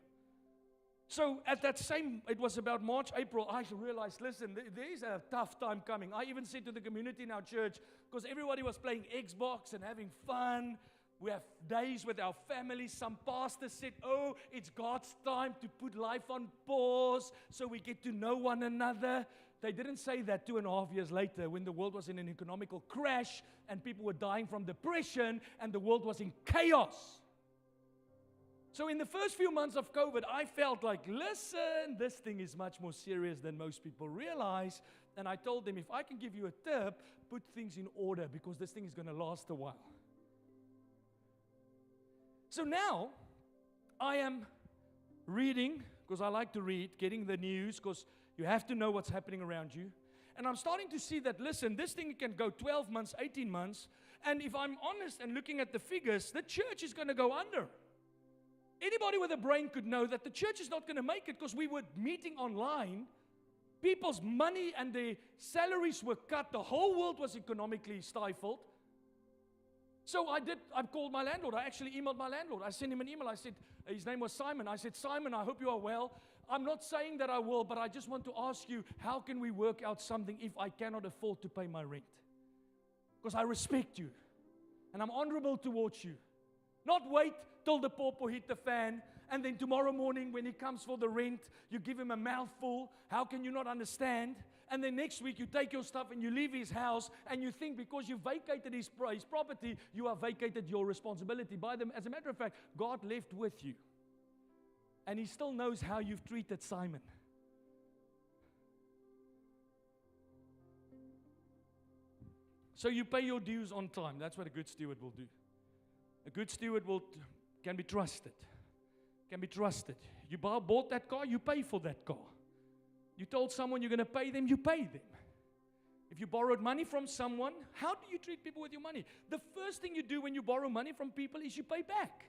So at that same, it was about March, April, I realized, listen, there is a tough time coming. I even said to the community in our church, because everybody was playing Xbox and having fun. We have days with our families. Some pastors said, oh, it's God's time to put life on pause so we get to know one another. They didn't say that 2.5 years later when the world was in an economical crash and people were dying from depression and the world was in chaos. So in the first few months of COVID, I felt like, listen, this thing is much more serious than most people realize. And I told them, if I can give you a tip, put things in order because this thing is going to last a while. So now I am reading, because I like to read, getting the news, because you have to know what's happening around you. And I'm starting to see that, listen, this thing can go 12 months, 18 months. And if I'm honest and looking at the figures, the church is going to go under. Anybody with a brain could know that the church is not going to make it because we were meeting online. People's money and their salaries were cut. The whole world was economically stifled. So I called my landlord. I actually emailed my landlord. I sent him an email. I said, his name was Simon. I said, Simon, I hope you are well. I'm not saying that I will, but I just want to ask you, how can we work out something if I cannot afford to pay my rent? Because I respect you. And I'm honorable towards you. Not wait till the pawpaw hit the fan, and then tomorrow morning when he comes for the rent, you give him a mouthful. How can you not understand? And then next week you take your stuff and you leave his house, and you think because you vacated his property, you have vacated your responsibility by them. As a matter of fact, God left with you. And he still knows how you've treated Simon. So you pay your dues on time. That's what a good steward will do. A good steward can be trusted. Can be trusted. You bought that car, you pay for that car. You told someone you're going to pay them, you pay them. If you borrowed money from someone, how do you treat people with your money? The first thing you do when you borrow money from people is you pay back.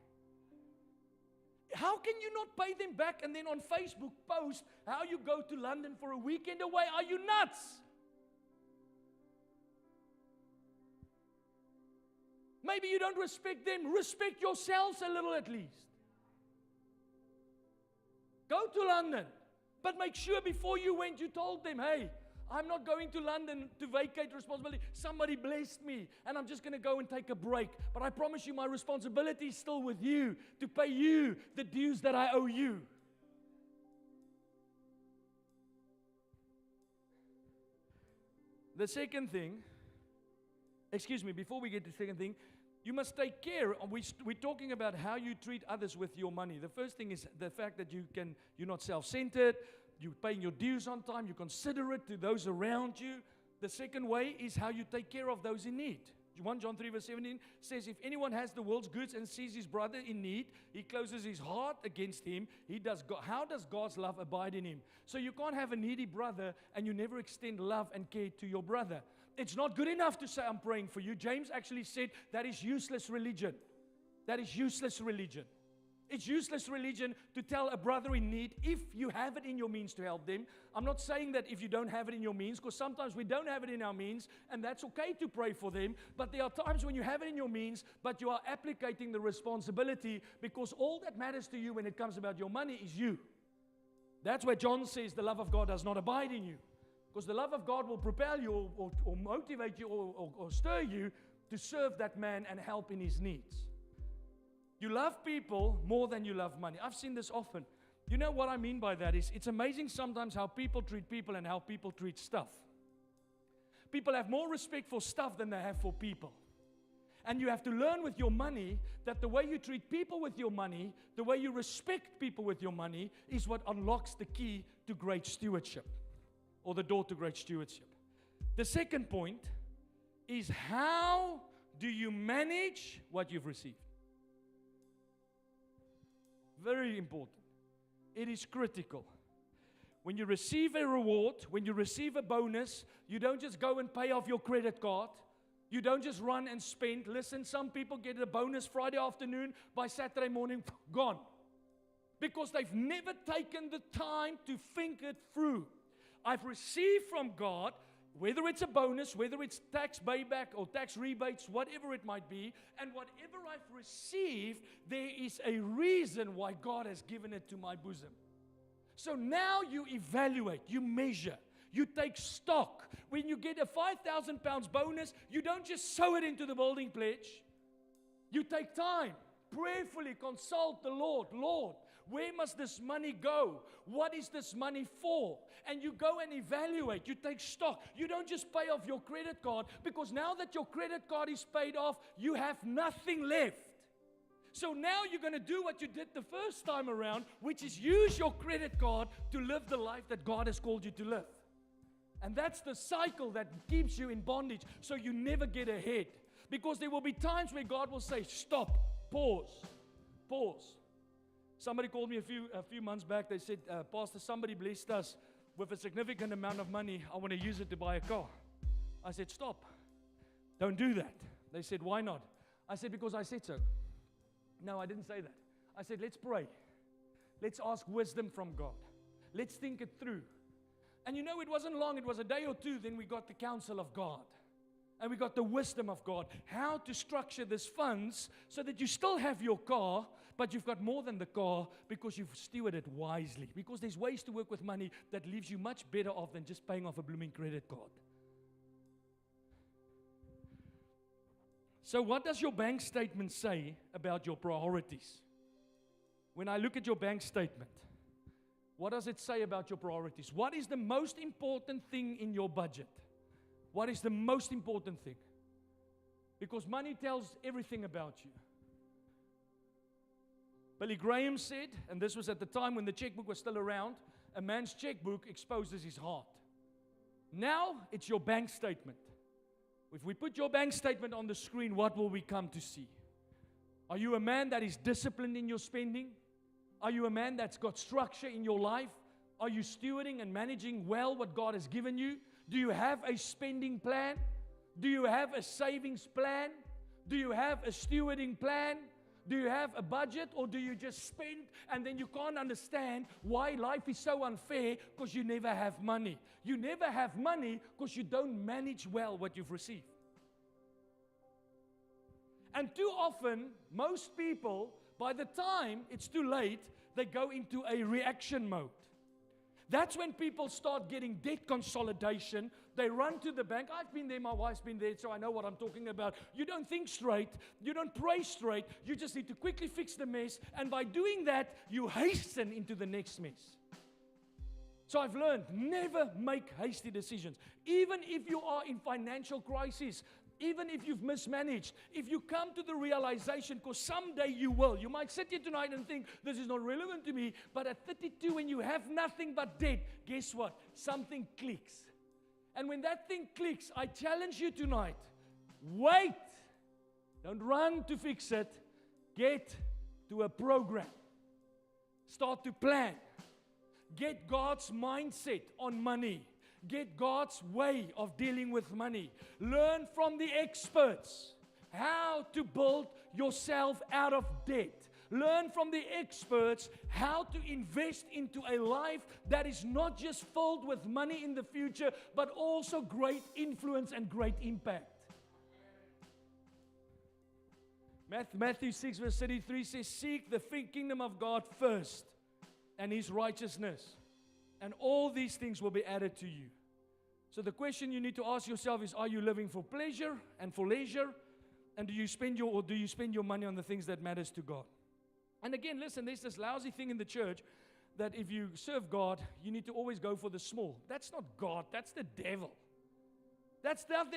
How can you not pay them back and then on Facebook post how you go to London for a weekend away? Are you nuts? Maybe you don't respect them. Respect yourselves a little at least. Go to London. But make sure before you went, you told them, hey, I'm not going to London to vacate responsibility. Somebody blessed me, and I'm just going to go and take a break. But I promise you, my responsibility is still with you, to pay you the dues that I owe you. The second thing, before we get to the second thing, you must take care. We're talking about how you treat others with your money. The first thing is the fact that you're not self-centered, you're paying your dues on time, you consider it to those around you. The second way is how you take care of those in need. 1 John 3 verse 17 says, if anyone has the world's goods and sees his brother in need, he closes his heart against him. How does God's love abide in him? So you can't have a needy brother and you never extend love and care to your brother. It's not good enough to say, I'm praying for you. James actually said that is useless religion. That is useless religion. It's useless religion to tell a brother in need if you have it in your means to help them. I'm not saying that if you don't have it in your means, because sometimes we don't have it in our means, and that's okay to pray for them. But there are times when you have it in your means, but you are applicating the responsibility, because all that matters to you when it comes about your money is you. That's where John says the love of God does not abide in you. Because the love of God will propel you or motivate you or stir you to serve that man and help in his needs. You love people more than you love money. I've seen this often. You know what I mean by that is it's amazing sometimes how people treat people and how people treat stuff. People have more respect for stuff than they have for people. And you have to learn with your money that the way you treat people with your money, the way you respect people with your money, is what unlocks the key to great stewardship, or the door to great stewardship. The second point is, how do you manage what you've received? Very important. It is critical. When you receive a reward, when you receive a bonus, you don't just go and pay off your credit card. You don't just run and spend. Listen, some people get a bonus Friday afternoon, by Saturday morning, gone. Because they've never taken the time to think it through. I've received from God, whether it's a bonus, whether it's tax payback or tax rebates, whatever it might be, and whatever I've received, there is a reason why God has given it to my bosom. So now you evaluate, you measure, you take stock. When you get a 5,000 pounds bonus, you don't just sow it into the building pledge. You take time, prayerfully consult the Lord. Lord, where must this money go? What is this money for? And you go and evaluate. You take stock. You don't just pay off your credit card, because now that your credit card is paid off, you have nothing left. So now you're going to do what you did the first time around, which is use your credit card to live the life that God has called you to live. And that's the cycle that keeps you in bondage, so you never get ahead. Because there will be times where God will say, stop, pause. Somebody called me a few months back. They said, Pastor, somebody blessed us with a significant amount of money. I want to use it to buy a car. I said, stop. Don't do that. They said, why not? I said, because I said so. No, I didn't say that. I said, let's pray. Let's ask wisdom from God. Let's think it through. And you know, it wasn't long. It was a day or two. Then we got the counsel of God. And we got the wisdom of God. How to structure these funds so that you still have your car, but you've got more than the car, because you've stewarded wisely. Because there's ways to work with money that leaves you much better off than just paying off a blooming credit card. So what does your bank statement say about your priorities? When I look at your bank statement, what does it say about your priorities? What is the most important thing in your budget? What is the most important thing? Because money tells everything about you. Billy Graham said, and this was at the time when the checkbook was still around, a man's checkbook exposes his heart. Now it's your bank statement. If we put your bank statement on the screen, what will we come to see? Are you a man that is disciplined in your spending? Are you a man that's got structure in your life? Are you stewarding and managing well what God has given you? Do you have a spending plan? Do you have a savings plan? Do you have a stewarding plan? Do you have a budget, or do you just spend and then you can't understand why life is so unfair? Because you never have money. You never have money because you don't manage well what you've received. And too often, most people, by the time it's too late, they go into a reaction mode. That's when people start getting debt consolidation. They run to the bank. I've been there, my wife's been there, so I know what I'm talking about. You don't think straight. You don't pray straight. You just need to quickly fix the mess. And by doing that, you hasten into the next mess. So I've learned, never make hasty decisions. Even if you are in financial crisis, even if you've mismanaged, if you come to the realization, because someday you will. You might sit here tonight and think, this is not relevant to me, but at 32, when you have nothing but debt, guess what? Something clicks. And when that thing clicks, I challenge you tonight, wait. Don't run to fix it. Get to a program. Start to plan. Get God's mindset on money. Get God's way of dealing with money. Learn from the experts how to build yourself out of debt. Learn from the experts how to invest into a life that is not just filled with money in the future, but also great influence and great impact. Matthew 6 verse 33 says, seek the kingdom of God first and His righteousness, and all these things will be added to you. So the question you need to ask yourself is, are you living for pleasure and for leisure? And do you spend your money on the things that matters to God? And again, listen, there's this lousy thing in the church that if you serve God, you need to always go for the small. That's not God, that's the devil.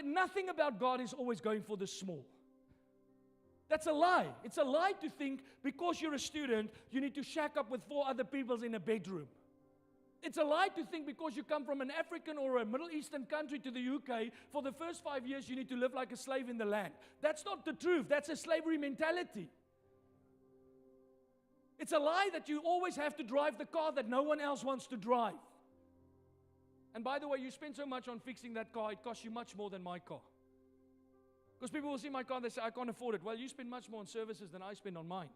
Nothing about God is always going for the small. That's a lie. It's a lie to think because you're a student, you need to shack up with 4 other people in a bedroom. It's a lie to think because you come from an African or a Middle Eastern country to the UK, for the first 5 years you need to live like a slave in the land. That's not the truth. That's a slavery mentality. It's a lie that you always have to drive the car that no one else wants to drive. And by the way, you spend so much on fixing that car, it costs you much more than my car. Because people will see my car and they say, I can't afford it. Well, you spend much more on services than I spend on mine.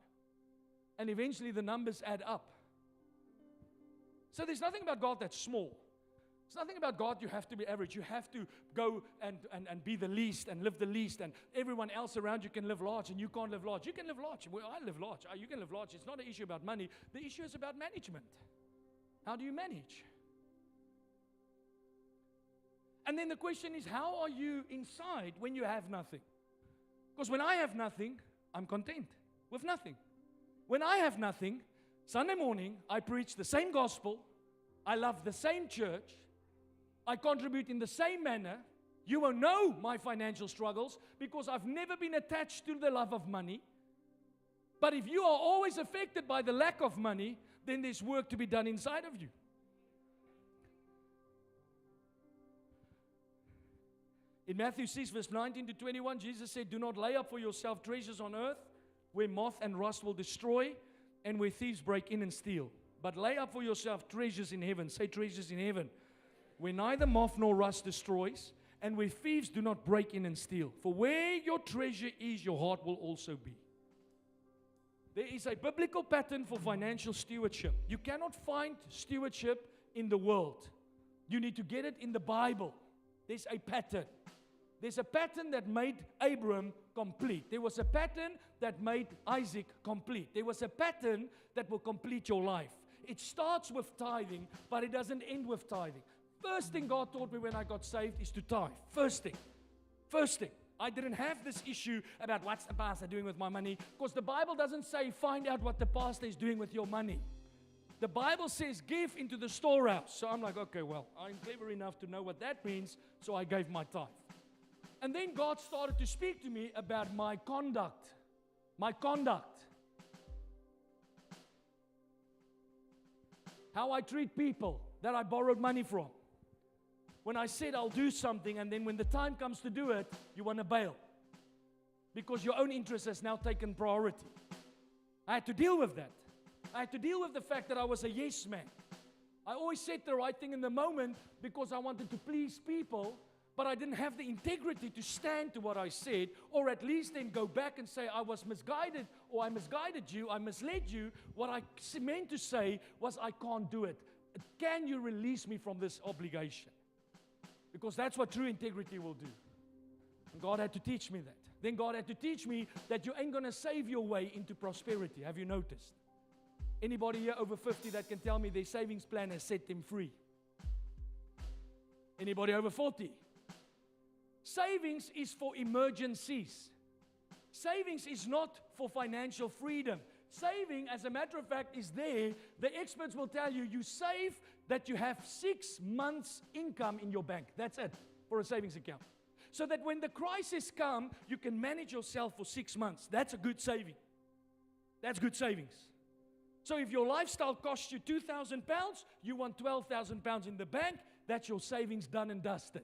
And eventually the numbers add up. So there's nothing about God that's small. There's nothing about God you have to be average. You have to go and be the least and live the least. And everyone else around you can live large and you can't live large. You can live large. Well, I live large. You can live large. It's not an issue about money. The issue is about management. How do you manage? And then the question is, how are you inside when you have nothing? Because when I have nothing, I'm content with nothing. When I have nothing, Sunday morning, I preach the same gospel. I love the same church. I contribute in the same manner. You won't know my financial struggles because I've never been attached to the love of money. But if you are always affected by the lack of money, then there's work to be done inside of you. In Matthew 6, verse 19 to 21, Jesus said, do not lay up for yourself treasures on earth, where moth and rust will destroy, and where thieves break in and steal. But lay up for yourself treasures in heaven. Say treasures in heaven. Where neither moth nor rust destroys, and where thieves do not break in and steal. For where your treasure is, your heart will also be. There is a biblical pattern for financial stewardship. You cannot find stewardship in the world. You need to get it in the Bible. There's a pattern. There's a pattern that made Abram complete. There was a pattern that made Isaac complete. There was a pattern that will complete your life. It starts with tithing, but it doesn't end with tithing. First thing God taught me when I got saved is to tithe. First thing. I didn't have this issue about what's the pastor doing with my money, because the Bible doesn't say find out what the pastor is doing with your money. The Bible says give into the storehouse. So I'm like, okay, well, I'm clever enough to know what that means, so I gave my tithe. And then God started to speak to me about my conduct. My conduct. How I treat people that I borrowed money from. When I said I'll do something, and then when the time comes to do it, you want to bail. Because your own interest has now taken priority. I had to deal with that. I had to deal with the fact that I was a yes man. I always said the right thing in the moment because I wanted to please people, but I didn't have the integrity to stand to what I said, or at least then go back and say I was misguided, or I misguided you, I misled you. What I meant to say was I can't do it. Can you release me from this obligation? Because that's what true integrity will do. And God had to teach me that. Then God had to teach me that you ain't going to save your way into prosperity. Have you noticed? Anybody here over 50 that can tell me their savings plan has set them free? Anybody over 40? Savings is for emergencies. Savings is not for financial freedom. Saving, as a matter of fact, is there. The experts will tell you, you save that you have 6 months' income in your bank. That's it for a savings account. So that when the crisis comes, you can manage yourself for 6 months. That's a good saving. That's good savings. So if your lifestyle costs you £2,000, you want £12,000 in the bank. that's your savings done and dusted.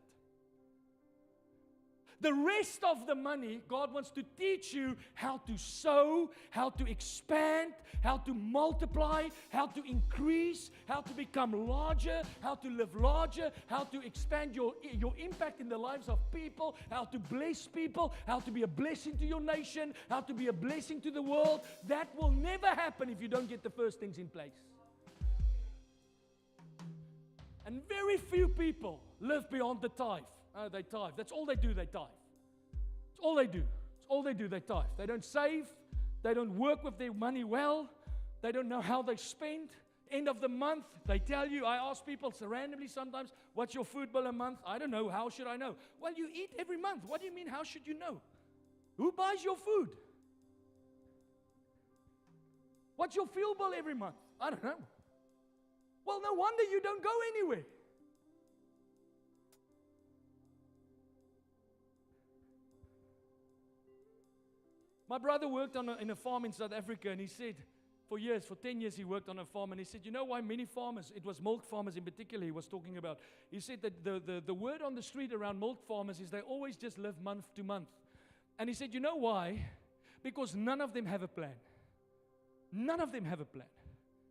The rest of the money, God wants to teach you how to sow, how to expand, how to multiply, how to increase, how to become larger, how to live larger, how to expand your impact in the lives of people, how to bless people, how to be a blessing to your nation, how to be a blessing to the world. That will never happen if you don't get the first things in place. And very few people live beyond the tithe. They tithe. That's all they do, they tithe. That's all they do. That's all they do, they tithe. They don't save. They don't work with their money well. They don't know how they spend. End of the month, they tell you, I ask people so randomly sometimes, what's your food bill a month? I don't know. How should I know? Well, you eat every month. What do you mean, how should you know? Who buys your food? What's your fuel bill every month? I don't know. Well, no wonder you don't go anywhere. My brother worked in a farm in South Africa, and he said, for 10 years he worked on a farm, and he said, you know why many farmers, it was milk farmers in particular he was talking about, he said that the word on the street around milk farmers is they always just live month to month. And he said, you know why? Because none of them have a plan. None of them have a plan.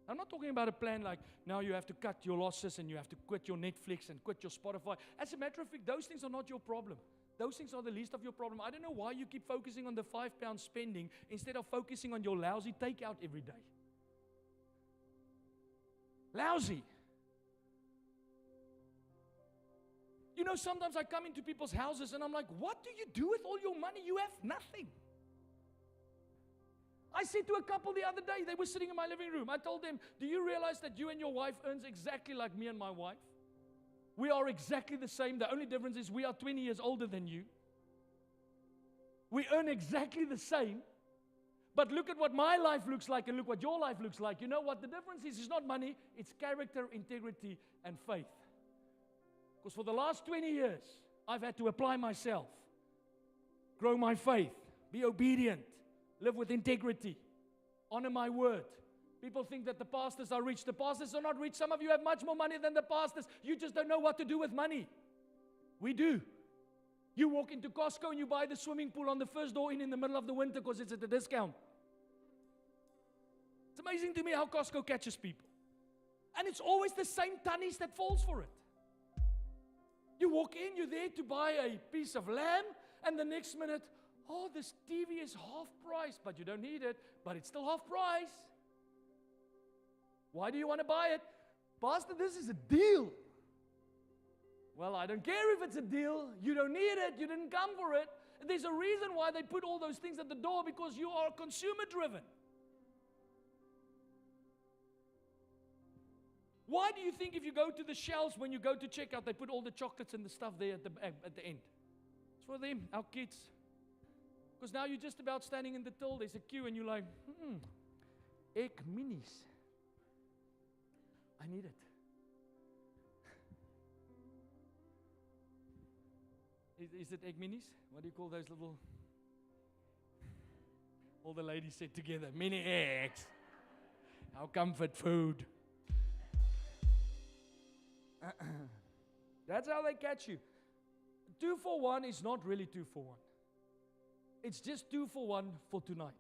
I'm not talking about a plan like now you have to cut your losses and you have to quit your Netflix and quit your Spotify. As a matter of fact, those things are not your problem. Those things are the least of your problem. I don't know why you keep focusing on the £5 spending instead of focusing on your lousy takeout every day. Lousy. You know, sometimes I come into people's houses and I'm like, what do you do with all your money? You have nothing. I said to a couple the other day, they were sitting in my living room. I told them, do you realize that you and your wife earns exactly like me and my wife? We are exactly the same. The only difference is we are 20 years older than you. We earn exactly the same. But look at what my life looks like and look what your life looks like. You know what the difference is? It's not money. It's character, integrity, and faith. Because for the last 20 years, I've had to apply myself, grow my faith, be obedient, live with integrity, honor my word. People think that the pastors are rich. The pastors are not rich. Some of you have much more money than the pastors. You just don't know what to do with money. We do. You walk into Costco and you buy the swimming pool on the first door in the middle of the winter because it's at a discount. It's amazing to me how Costco catches people. And it's always the same tunnies that falls for it. You walk in, you're there to buy a piece of lamb, and the next minute, oh, this TV is half price, but you don't need it, but it's still half price. Why do you want to buy it? Pastor, this is a deal. Well, I don't care if it's a deal. You don't need it. You didn't come for it. And there's a reason why they put all those things at the door, because you are consumer driven. Why do you think if you go to the shelves, when you go to checkout, they put all the chocolates and the stuff there at the end? It's for them, our kids. Because now you're just about standing in the till, there's a queue, and you're like, egg minis. I need it. Is it egg minis? What do you call those little? All the ladies said together, mini eggs. Our comfort food. That's how they catch you. 2 for 1 is not really 2 for 1. It's just 2 for 1 for tonight.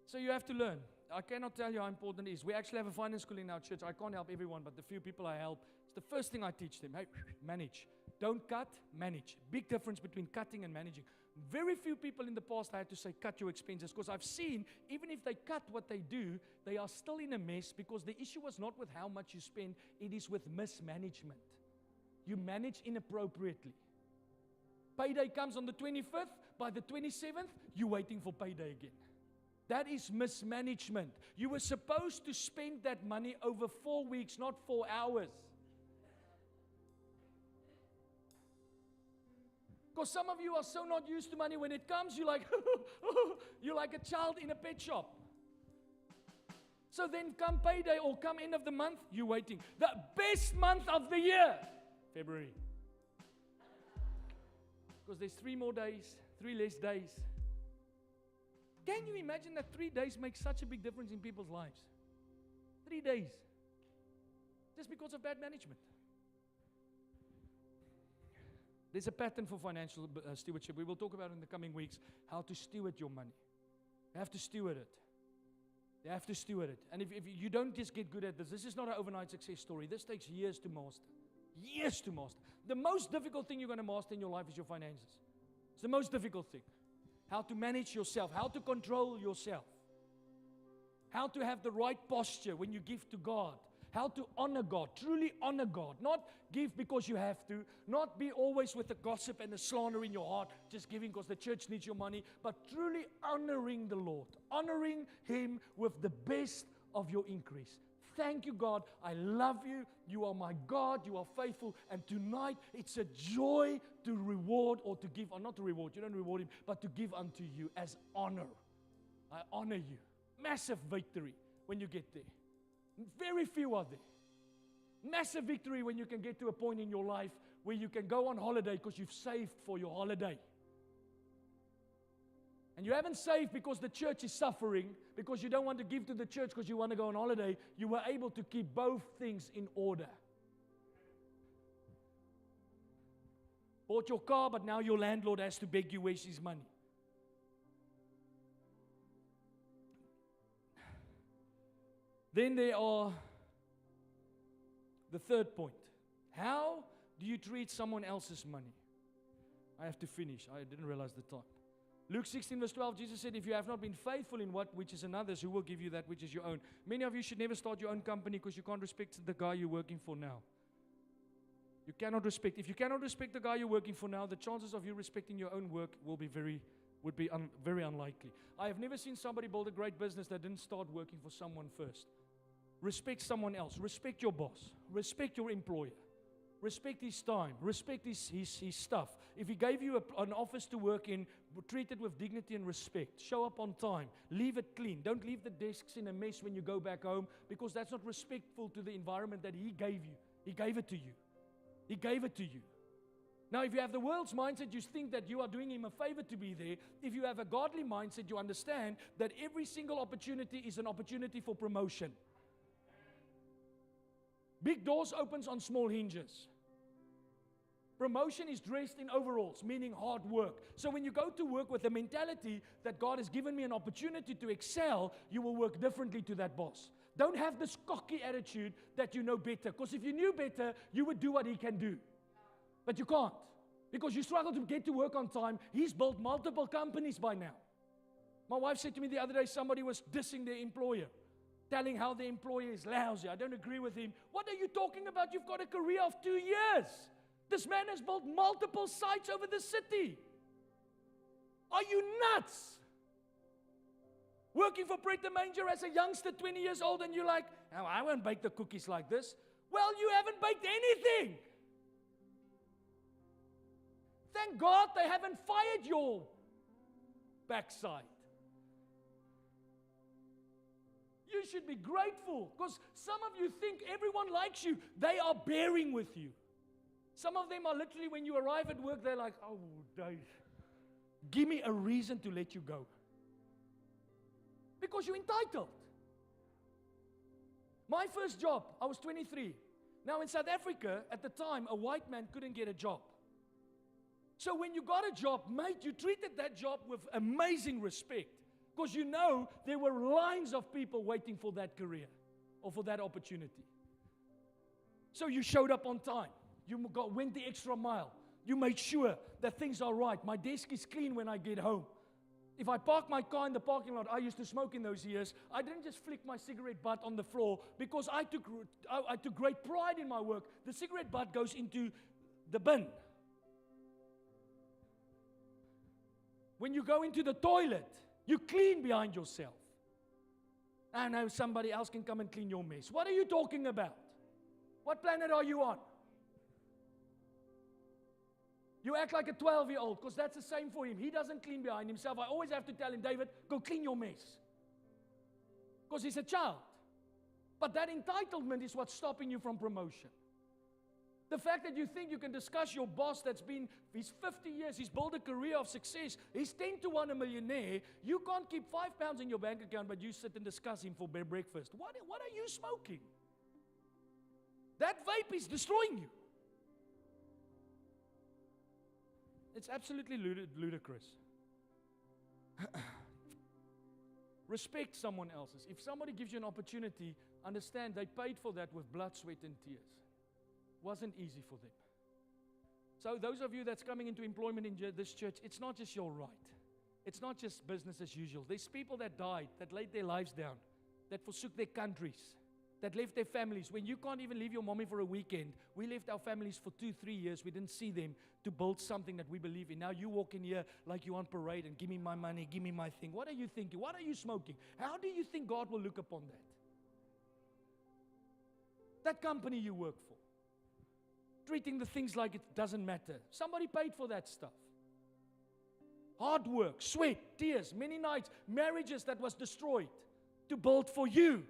So you have to learn. I cannot tell you how important it is. We actually have a finance school in our church. I can't help everyone, but the few people I help, it's the first thing I teach them. Hey, manage. Don't cut, manage. Big difference between cutting and managing. Very few people in the past I had to say, cut your expenses, because I've seen, even if they cut what they do, they are still in a mess, because the issue was not with how much you spend, it is with mismanagement. You manage inappropriately. Payday comes on the 25th. By the 27th, you're waiting for payday again. That is mismanagement. You were supposed to spend that money over 4 weeks, not 4 hours. Because some of you are so not used to money. When it comes, you're like, you're like a child in a pet shop. So then come payday or come end of the month, you're waiting. The best month of the year, February. Because there's 3 more days, 3 less days. Can you imagine that 3 days make such a big difference in people's lives? 3 days. Just because of bad management. There's a pattern for financial stewardship. We will talk about in the coming weeks how to steward your money. You have to steward it. You have to steward it. And if you don't just get good at this is not an overnight success story. This takes years to master. Years to master. The most difficult thing you're going to master in your life is your finances. It's the most difficult thing. How to manage yourself. How to control yourself. How to have the right posture when you give to God. How to honor God, truly honor God. Not give because you have to. Not be always with the gossip and the slander in your heart, just giving because the church needs your money. But truly honoring the Lord. Honoring Him with the best of your increase. Thank you, God. I love you. You are my God. You are faithful. And tonight, it's a joy to reward or to give, or not to reward, you don't reward Him, but to give unto you as honor. I honor you. Massive victory when you get there. Very few are there. Massive victory when you can get to a point in your life where you can go on holiday because you've saved for your holiday. And you haven't saved because the church is suffering, because you don't want to give to the church because you want to go on holiday. You were able to keep both things in order. Bought your car, but now your landlord has to beg you where's his money. Then there are the third point. How do you treat someone else's money? I have to finish. I didn't realize the time. Luke 16 verse 12, Jesus said, if you have not been faithful in what which is another's, who will give you that which is your own? Many of you should never start your own company because you can't respect the guy you're working for now. You cannot respect. If you cannot respect the guy you're working for now, the chances of you respecting your own work will be very unlikely. I have never seen somebody build a great business that didn't start working for someone first. Respect someone else. Respect your boss. Respect your employer. Respect his time. Respect his stuff. If he gave you an office to work in, treat it with dignity and respect. Show up on time. Leave it clean. Don't leave the desks in a mess when you go back home, because that's not respectful to the environment that he gave you. He gave it to you. He gave it to you. Now, if you have the world's mindset, you think that you are doing him a favor to be there. If you have a godly mindset, you understand that every single opportunity is an opportunity for promotion. Big doors opens on small hinges. Promotion is dressed in overalls, meaning hard work. So when you go to work with the mentality that God has given me an opportunity to excel, you will work differently to that boss. Don't have this cocky attitude that you know better. Because if you knew better, you would do what he can do. But you can't. Because you struggle to get to work on time. He's built multiple companies by now. My wife said to me the other day, somebody was dissing their employer, telling how the employer is lousy. I don't agree with him. What are you talking about? You've got a career of 2 years. This man has built multiple sites over the city. Are you nuts? Working for Bread the Manger as a youngster, 20 years old, and you're like, oh, I won't bake the cookies like this. Well, you haven't baked anything. Thank God they haven't fired your backside. You should be grateful, because some of you think everyone likes you. They are bearing with you. Some of them are literally, when you arrive at work, they're like, oh, Dave, give me a reason to let you go. Because you're entitled. My first job, I was 23. Now in South Africa, at the time, a white man couldn't get a job. So when you got a job, mate, you treated that job with amazing respect. Because you know there were lines of people waiting for that career or for that opportunity. So you showed up on time. You went the extra mile. You made sure that things are right. My desk is clean when I get home. If I park my car in the parking lot, I used to smoke in those years, I didn't just flick my cigarette butt on the floor, because I took great pride in my work. The cigarette butt goes into the bin. When you go into the toilet, you clean behind yourself. I know somebody else can come and clean your mess. What are you talking about? What planet are you on? You act like a 12-year-old, because that's the same for him. He doesn't clean behind himself. I always have to tell him, David, go clean your mess. Because he's a child. But that entitlement is what's stopping you from promotion. The fact that you think you can discuss your boss he's 50 years, he's built a career of success, he's 10 to 1 a millionaire, you can't keep 5 pounds in your bank account, but you sit and discuss him for breakfast. What are you smoking? That vape is destroying you. It's absolutely ludicrous. Respect someone else's. If somebody gives you an opportunity, understand they paid for that with blood, sweat, and tears. It wasn't easy for them. So those of you that's coming into employment in this church, it's not just your right. It's not just business as usual. There's people that died, that laid their lives down, that forsook their countries, that left their families. When you can't even leave your mommy for a weekend, we left our families for 2-3 years. We didn't see them to build something that we believe in. Now you walk in here like you're on parade and give me my money, give me my thing. What are you thinking? What are you smoking? How do you think God will look upon that? That company you work for, treating the things like it doesn't matter. Somebody paid for that stuff. Hard work, sweat, tears, many nights, marriages that was destroyed to build for you.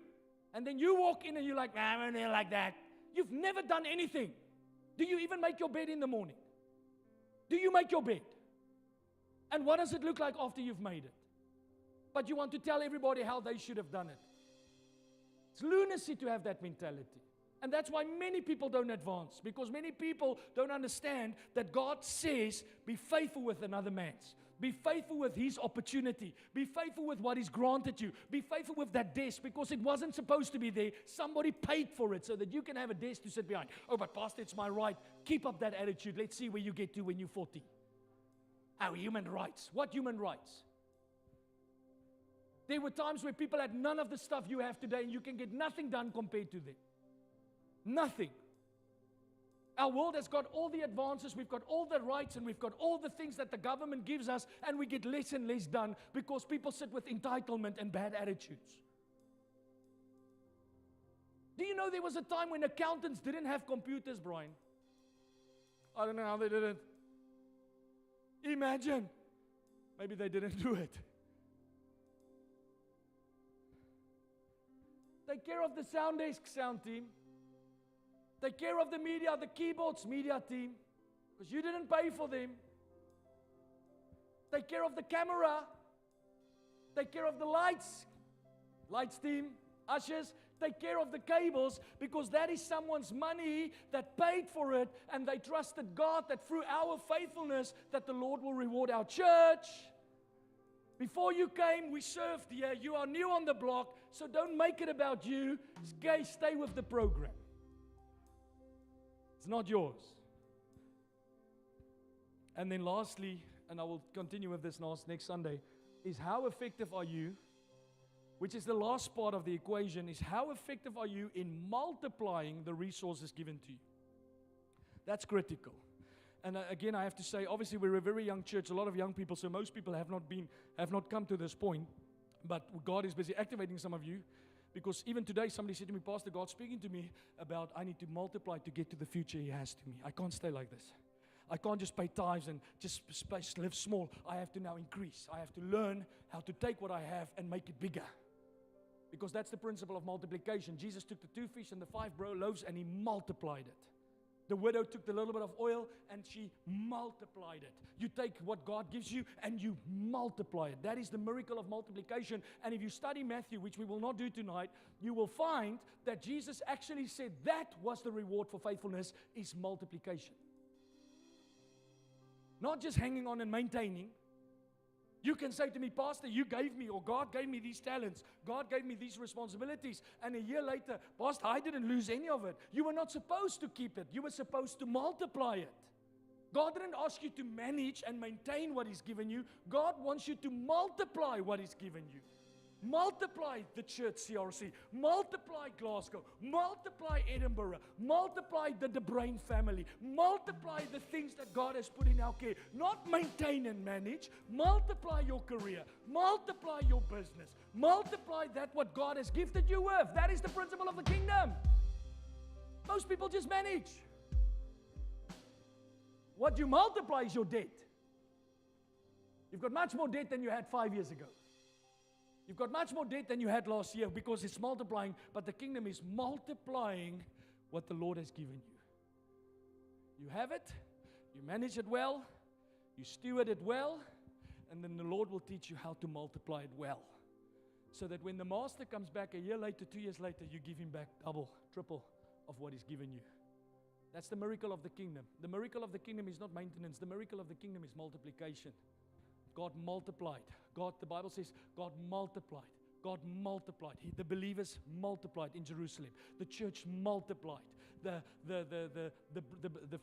And then you walk in and you're like, I'm in there like that. You've never done anything. Do you even make your bed in the morning? Do you make your bed? And what does it look like after you've made it? But you want to tell everybody how they should have done it. It's lunacy to have that mentality. And that's why many people don't advance, because many people don't understand that God says, be faithful with another man's. Be faithful with his opportunity. Be faithful with what he's granted you. Be faithful with that desk, because it wasn't supposed to be there. Somebody paid for it so that you can have a desk to sit behind. Oh, but Pastor, it's my right. Keep up that attitude. Let's see where you get to when you're 40. Our human rights. What human rights? There were times where people had none of the stuff you have today, and you can get nothing done compared to them. Nothing. Our world has got all the advances, we've got all the rights, and we've got all the things that the government gives us, and we get less and less done because people sit with entitlement and bad attitudes. Do you know there was a time when accountants didn't have computers, Brian? I don't know how they did it. Imagine. Maybe they didn't do it. Take care of the sound desk, sound team. Take care of the media, the keyboards, media team, because you didn't pay for them. Take care of the camera. Take care of the lights team, ushers. Take care of the cables, because that is someone's money that paid for it, and they trusted God that through our faithfulness that the Lord will reward our church. Before you came, we served here. You are new on the block, so don't make it about you. Stay with the program. It's not yours. And then lastly, and I will continue with this next Sunday, is how effective are you, which is the last part of the equation, is how effective are you in multiplying the resources given to you? That's critical. And again, I have to say, obviously we're a very young church, a lot of young people, so most people have not come to this point, but God is busy activating some of you. Because even today, somebody said to me, Pastor, God's speaking to me about I need to multiply to get to the future He has to me. I can't stay like this. I can't just pay tithes and just live small. I have to now increase. I have to learn how to take what I have and make it bigger. Because that's the principle of multiplication. Jesus took the 2 fish and the 5 loaves and He multiplied it. The widow took the little bit of oil and she multiplied it. You take what God gives you and you multiply it. That is the miracle of multiplication. And if you study Matthew, which we will not do tonight, you will find that Jesus actually said that was the reward for faithfulness, is multiplication. Not just hanging on and maintaining. You can say to me, Pastor, you gave me, or God gave me these talents. God gave me these responsibilities. And a year later, Pastor, I didn't lose any of it. You were not supposed to keep it. You were supposed to multiply it. God didn't ask you to manage and maintain what He's given you. God wants you to multiply what He's given you. Multiply the church CRC. Multiply Glasgow. Multiply Edinburgh. Multiply the De Bruyn family. Multiply the things that God has put in our care. Not maintain and manage. Multiply your career. Multiply your business. Multiply that what God has gifted you with. That is the principle of the kingdom. Most people just manage. What you multiply is your debt. You've got much more debt than you had 5 years ago. You've got much more debt than you had last year because it's multiplying, but the kingdom is multiplying what the Lord has given you. You have it, you manage it well, you steward it well, and then the Lord will teach you how to multiply it well. So that when the master comes back a year later, 2 years later, you give him back double, triple, of what He's given you. That's the miracle of the kingdom. The miracle of the kingdom is not maintenance. The miracle of the kingdom is multiplication. God multiplied. The Bible says, God multiplied. God multiplied. The believers multiplied in Jerusalem. The church multiplied. The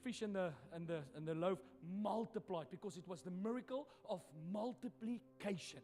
fish and the loaf multiplied because it was the miracle of multiplication.